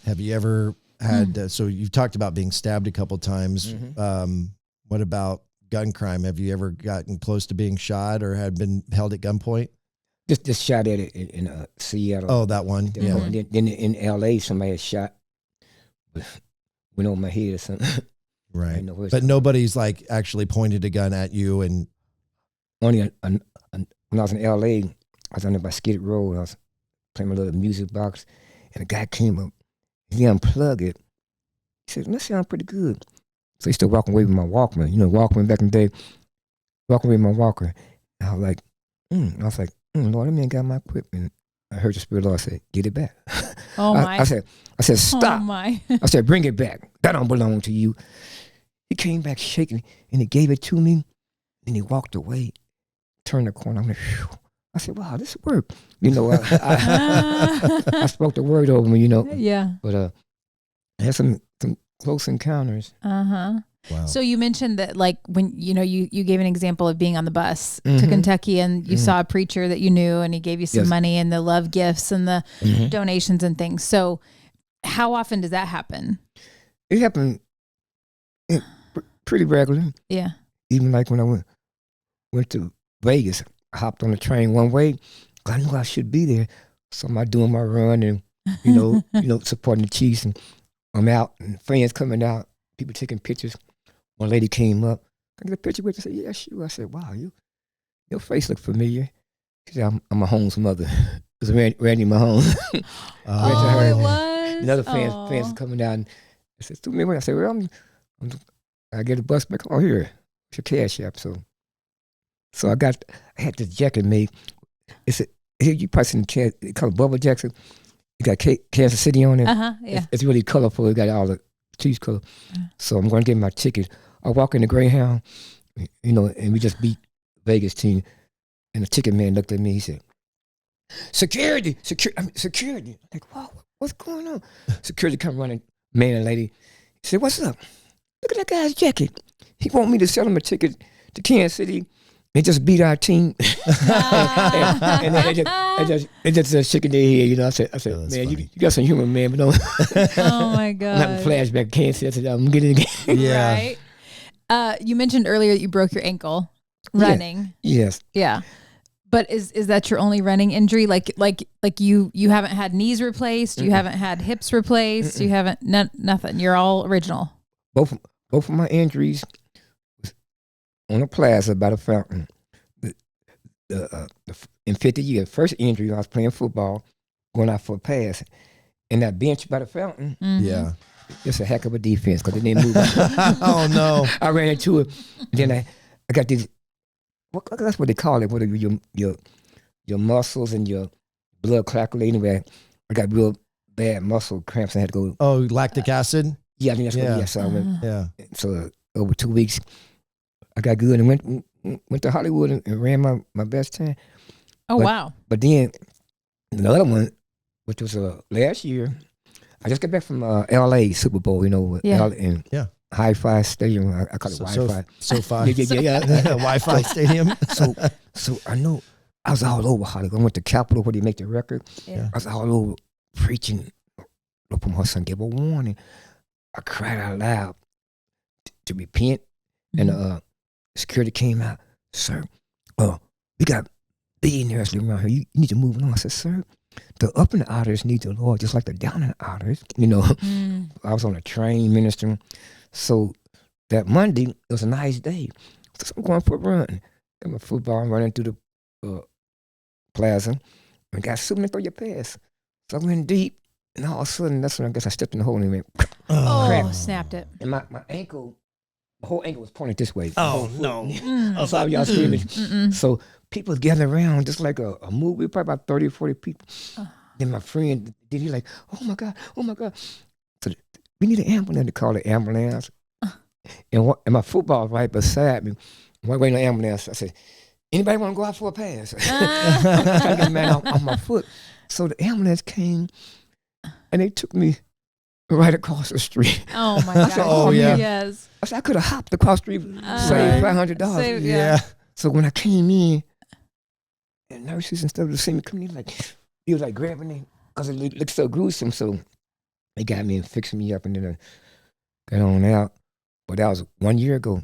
Have you ever had, so you've talked about being stabbed a couple times. What about gun crime? Have you ever gotten close to being shot or had been held at gunpoint? Just shot at it in Seattle. Oh, that one. Yeah. And then in L.A., somebody had shot, went over my head or something. Right. But nobody's like actually pointed a gun at you. And only when I was in L.A., I was on there by Skid Row. I was playing my little music box, and a guy came up. He unplugged it. He said, "That sounds pretty good." So he started walking away with my Walkman. Walkman back in the day. Walking away with my walker. And I was like, Lord, that man got my equipment. I heard the Spirit of the Lord say, "Get it back." Oh my! I said, "Stop!" Oh my! I said, "Bring it back. That don't belong to you." He came back shaking, and he gave it to me, and he walked away, turned the corner. I'm like, phew. I said, "Wow, this worked." I spoke the word over me, Yeah. But I had some close encounters. Uh-huh. wow. So you mentioned that, like, when you gave an example of being on the bus to Mhm. Kentucky, and you saw a preacher that you knew, and he gave you some Yes. money and the love gifts and the Mhm. donations and things. So how often does that happen? It happened pretty regularly. Yeah. Even like when I went to Vegas, I hopped on the train one way. I knew I should be there, so I'm out doing my run and supporting the Chiefs, and I'm out and friends coming out, people taking pictures. One lady came up, "Can I get a picture with you?" I said, "Yeah, sure." I said, "Wow, your face look familiar." She said, "I'm Mahomes' mother." It was Randy Mahomes. Oh, it was. Another fans coming down. And I said, "To me," I said, "Well, I get a bus back. Oh, here, it's your cash app." So I had this jacket made. You probably seen it called Bubba Jackson. It got Kansas City on it. Yeah. It's really colorful. It got all the Chiefs color. So I'm going to get my ticket. I walk in the Greyhound, and we just beat Vegas team. And the ticket man looked at me. He said, "Security. I'm like, wow, what's going on?" Security come running, man and lady. He said, "What's up? Look at that guy's jacket. He want me to sell him a ticket to Kansas City. They just beat our team." and they just shaking their head, I said, "Man, you got some humor, man, but don't." Oh my God. I'm having a flashback. Kansas City. I said, "I'm getting it again." Yeah. Right. You mentioned earlier that you broke your ankle running. Yes. Yeah. But is that your only running injury? Like you haven't had knees replaced, you haven't had hips replaced, you haven't nothing. You're all original. Both of my injuries was on a plaza by the fountain. In 50 years, first injury, I was playing football, going out for a pass, and that bench by the fountain. Mm-hmm. Yeah. It's a heck of a defense because they didn't move. Oh no! I ran into it. Then I got these. That's what they call it. What are your muscles and your blood coagulating? Where I got real bad muscle cramps. I had to go. Oh, lactic acid. Yeah, I think that's what. Yeah, so I went. Yeah. So over 2 weeks, I got good and went to Hollywood and ran my best time. Oh wow! But then the other one, which was last year, I just got back from L.A. Super Bowl. In Hi-Fi Stadium. I call it Wi-Fi. SoFi. Yeah. Wi-Fi stadium. So I know I was all over Hollywood. I went to Capitol where they make the record. Yeah. I was all over preaching. Look, my son gave a warning. I cried out loud to repent, and security came out. "Sir, we got billionaires living around here. You need to move on." I said, "Sir, the up and the outers need the Lord just like the down and the outers." I was on a train ministering. So that Monday, it was a nice day. So I'm going for a run. Got my football, I'm running through the plaza, and got something to throw your pass. So I went deep, and all of a sudden, that's when I guess I stepped in the hole and went, crack. Snapped it. And my ankle, the whole ankle was pointed this way. Oh no! I'm sorry, y'all screaming. So people gathered around just like a movie, probably about 30 or 40 people. Then my friend, he like, oh my God. So we need an ambulance. To call the ambulance. And my football right beside me. One waiting on the ambulance. I said, "Anybody want to go out for a pass?" I'm trying to get a man on my foot. So the ambulance came, and they took me right across the street. Oh my God! Oh yeah. Yes. I said I could have hopped across the street, saved $500. Yeah. So when I came in, and nurses and stuff would see me coming in, he was like grabbing me because it looked so gruesome. So they got me and fixed me up, and then I got on out. But that was 1 year ago,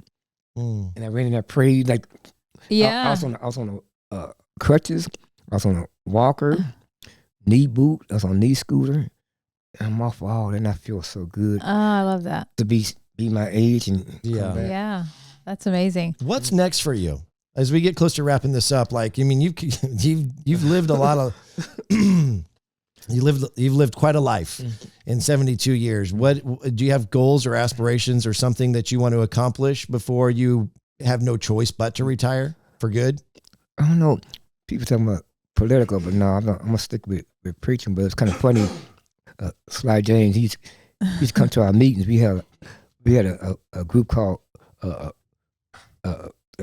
and I ran and I prayed I was on crutches, I was on a walker, knee boot. I was on a knee scooter. And I'm off all, and I feel so good. Oh, I love that. To be my age and come back. Yeah, that's amazing. What's next for you? As we get close to wrapping this up, like, I mean, you've lived a lot of, you've lived quite a life in 72 years. What do you have goals or aspirations or something that you want to accomplish before you have no choice but to retire for good? I don't know. People talking about political, but no, I'm gonna stick with preaching. But it's kind of funny. Sly James, he's come to our meetings. We had a group called the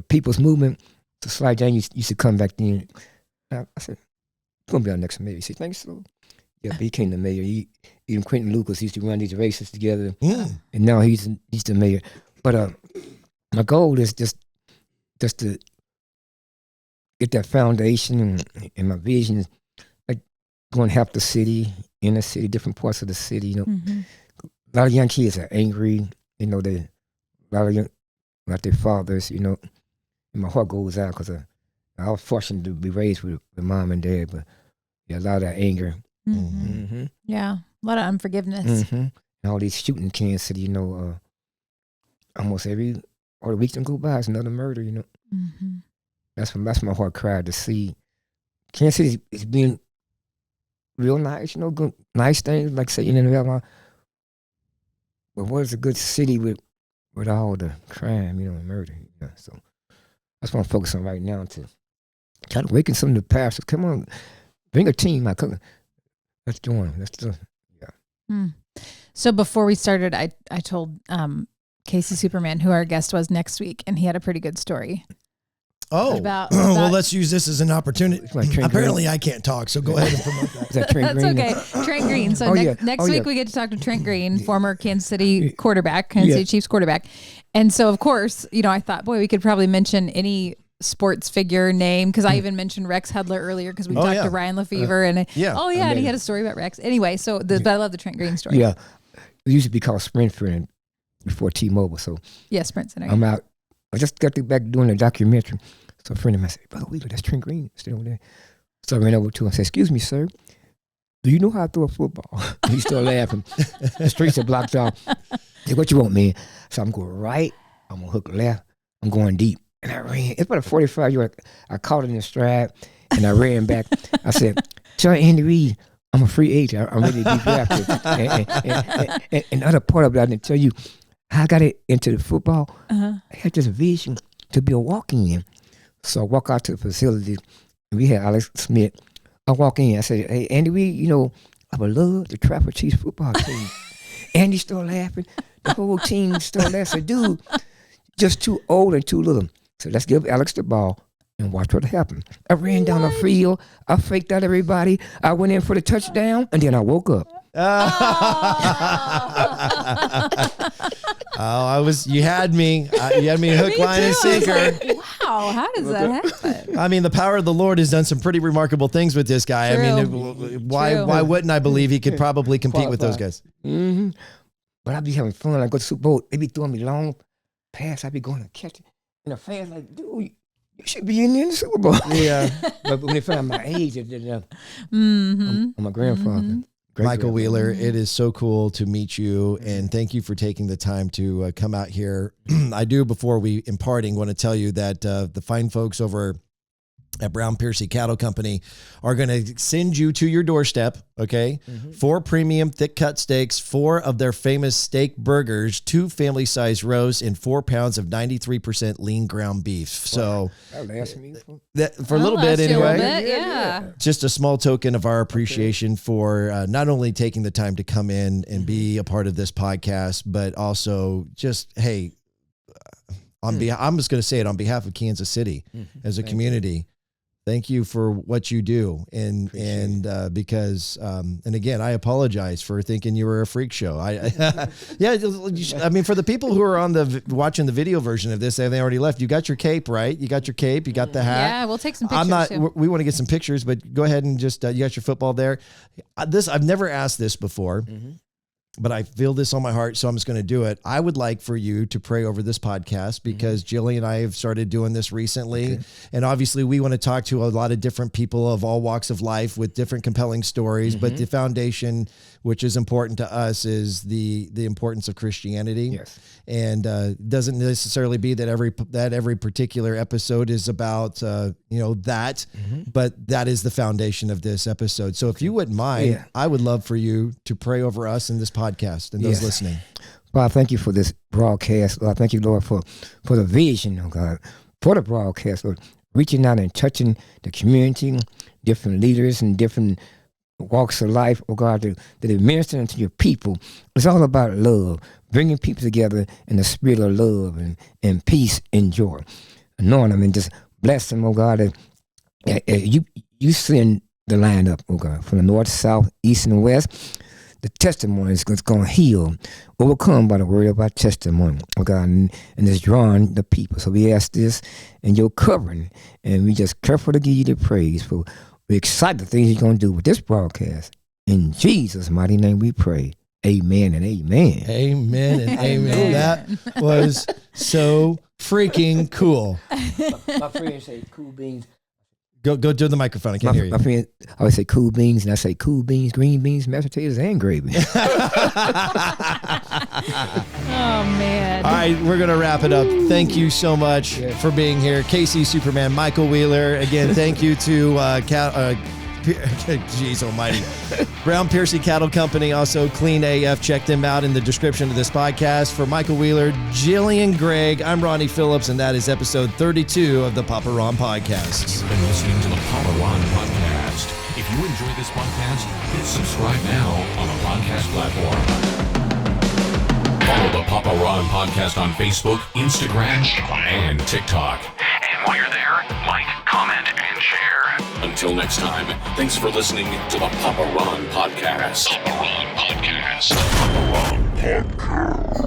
People's Movement. So Sly James used to come back then. I said, "You're gonna be our next mayor." He said, "Thanks, so." Yeah, but he came to mayor. He and Quentin Lucas used to run these races together, and now he's the mayor. But my goal is just to get that foundation, and my vision is like going to help the city, inner city, different parts of the city. You know, a lot of young kids are angry. You know, a lot of young, like their fathers. You know, and my heart goes out because I was fortunate to be raised with mom and dad, but yeah, a lot of that anger. Yeah, a lot of unforgiveness. And all these shooting in Kansas City. You know, almost every week that go by is another murder. You know. That's my heart cried to see. Kansas City is being real nice, you know, good, nice things like say in the but what is a good city with all the crime, you know, and murder? You know? So that's what I'm focusing on right now to try to awaken some of the pastors. Come on, bring a team. Let's join. Let's do it. Yeah. So before we started, I told Casey Superman who our guest was next week, and he had a pretty good story. Oh, well, let's use this as an opportunity. Apparently, I can't talk, so go ahead and promote that. Is that Trent Green? That's okay. Trent Green. So next week, we get to talk to Trent Green, former Kansas City quarterback, Kansas City Chiefs quarterback. And so, of course, you know, I thought, boy, we could probably mention any sports figure name, because I even mentioned Rex Hudler earlier because we talked to Ryan Lefevre. And and he had a story about Rex. Anyway, so but I love the Trent Green story. Yeah. It used to be called Sprint before T-Mobile. So yeah, Sprint Center. I'm out. I just got back doing a documentary. So a friend of mine said, "Brother Wheeler, that's Trent Green still over there." So I ran over to him and said, "Excuse me, sir, do you know how to throw a football?" He started laughing. The streets are blocked off. I said, "What you want, man?" So I'm going right. I'm going to hook left. I'm going deep. And I ran. It's about a 45-yard. I caught it in stride, and I ran back. I said, "Tell Andy Reid, I'm a free agent. I'm ready to be drafted." And the other part of it, I didn't tell you, how I got it into the football. I had this vision to be a walk-in. So I walk out to the facility, and we had Alex Smith. I walk in, I said, "Hey, Andy Reid, you know, I would love the Trapper Chiefs football team." Andy started laughing. The whole team started laughing. I said, "Dude, just too old and too little. So let's give Alex the ball and watch what happened." I ran down the field. I faked out everybody. I went in for the touchdown, and then I woke up. You had me. You had me hook, line, and sinker. Wow, how does that happen? I mean, the power of the Lord has done some pretty remarkable things with this guy. True. I mean, why wouldn't I believe he could probably compete with those guys? But I be having fun. I go to Super Bowl. They be throwing me long pass. I be going to catch it. And the fans like, "Dude, you should be in the Super Bowl." Yeah. But when they found my age, I'm my grandfather. Michael Wheeler, it is so cool to meet you, and thank you for taking the time to come out here. I do, before we imparting, want to tell you that the fine folks over at Brown Piercy Cattle Company are going to send you to your doorstep, okay? 4 premium thick cut steaks, 4 of their famous steak burgers, 2 family size roasts, and 4 pounds of 93% lean ground beef. So that'll last me for a little bit anyway. Yeah. Just a small token of our appreciation for not only taking the time to come in and be a part of this podcast, but also just, hey, I'm just going to say it on behalf of Kansas City as a community. Thank you for what you do, and because and again, I apologize for thinking you were a freak show. I mean, for the people who are watching the video version of this, they already left. You got your cape, right? You got your cape. You got the hat. Yeah, we'll take some pictures. We want to get some pictures, but go ahead and just you got your football there. I've never asked this before. but I feel this on my heart, so I'm just going to do it. I would like for you to pray over this podcast because Jillian and I have started doing this recently. And obviously we want to talk to a lot of different people of all walks of life with different compelling stories. But the foundation, which is important to us, is the importance of Christianity. Yes. And doesn't necessarily be that every particular episode is about, that, but that is the foundation of this episode. So if you wouldn't mind, I would love for you to pray over us in this podcast and those listening. Well, I thank you for this broadcast. Lord, I thank you, Lord, for the vision, oh God, for the broadcast, Lord, reaching out and touching the community, different leaders and different walks of life, oh God, that are ministering to your people. It's all about love, bringing people together in the spirit of love and peace and joy. Anoint them and just bless them, oh God. You send the line up, oh God, from the north, south, east, and west. The testimony is going to heal, overcome by the word of our testimony, oh God, and it's drawing the people. So we ask this in your covering, and we just careful to give you the praise for. We're excited the things you're going to do with this broadcast. In Jesus' mighty name we pray. Amen and amen. Amen and amen. That was so freaking cool. My friends say cool beans. Go to the microphone. I can't hear you. My friend always say cool beans, and I say cool beans, green beans, mashed potatoes, and gravy. Oh, man. All right, we're going to wrap it up. Thank you so much for being here. Casey Superman, Michael Wheeler. Again, thank you to jeez almighty. Brown Piercy Cattle Company, also Clean AF. Check them out in the description of this podcast. For Michael Wheeler, Jillian Gregg, I'm Ronnie Phillips, and that is episode 32 of the Papa Ron Podcast. You've been listening to the Papa Ron Podcast. If you enjoy this podcast, hit subscribe now on a podcast platform. Follow the Papa Ron Podcast on Facebook, Instagram, and TikTok. And while you're there, like, comment, and share. Until next time, thanks for listening to the Papa Ron Podcast. Papa Ron Podcast. Papa Ron Podcast.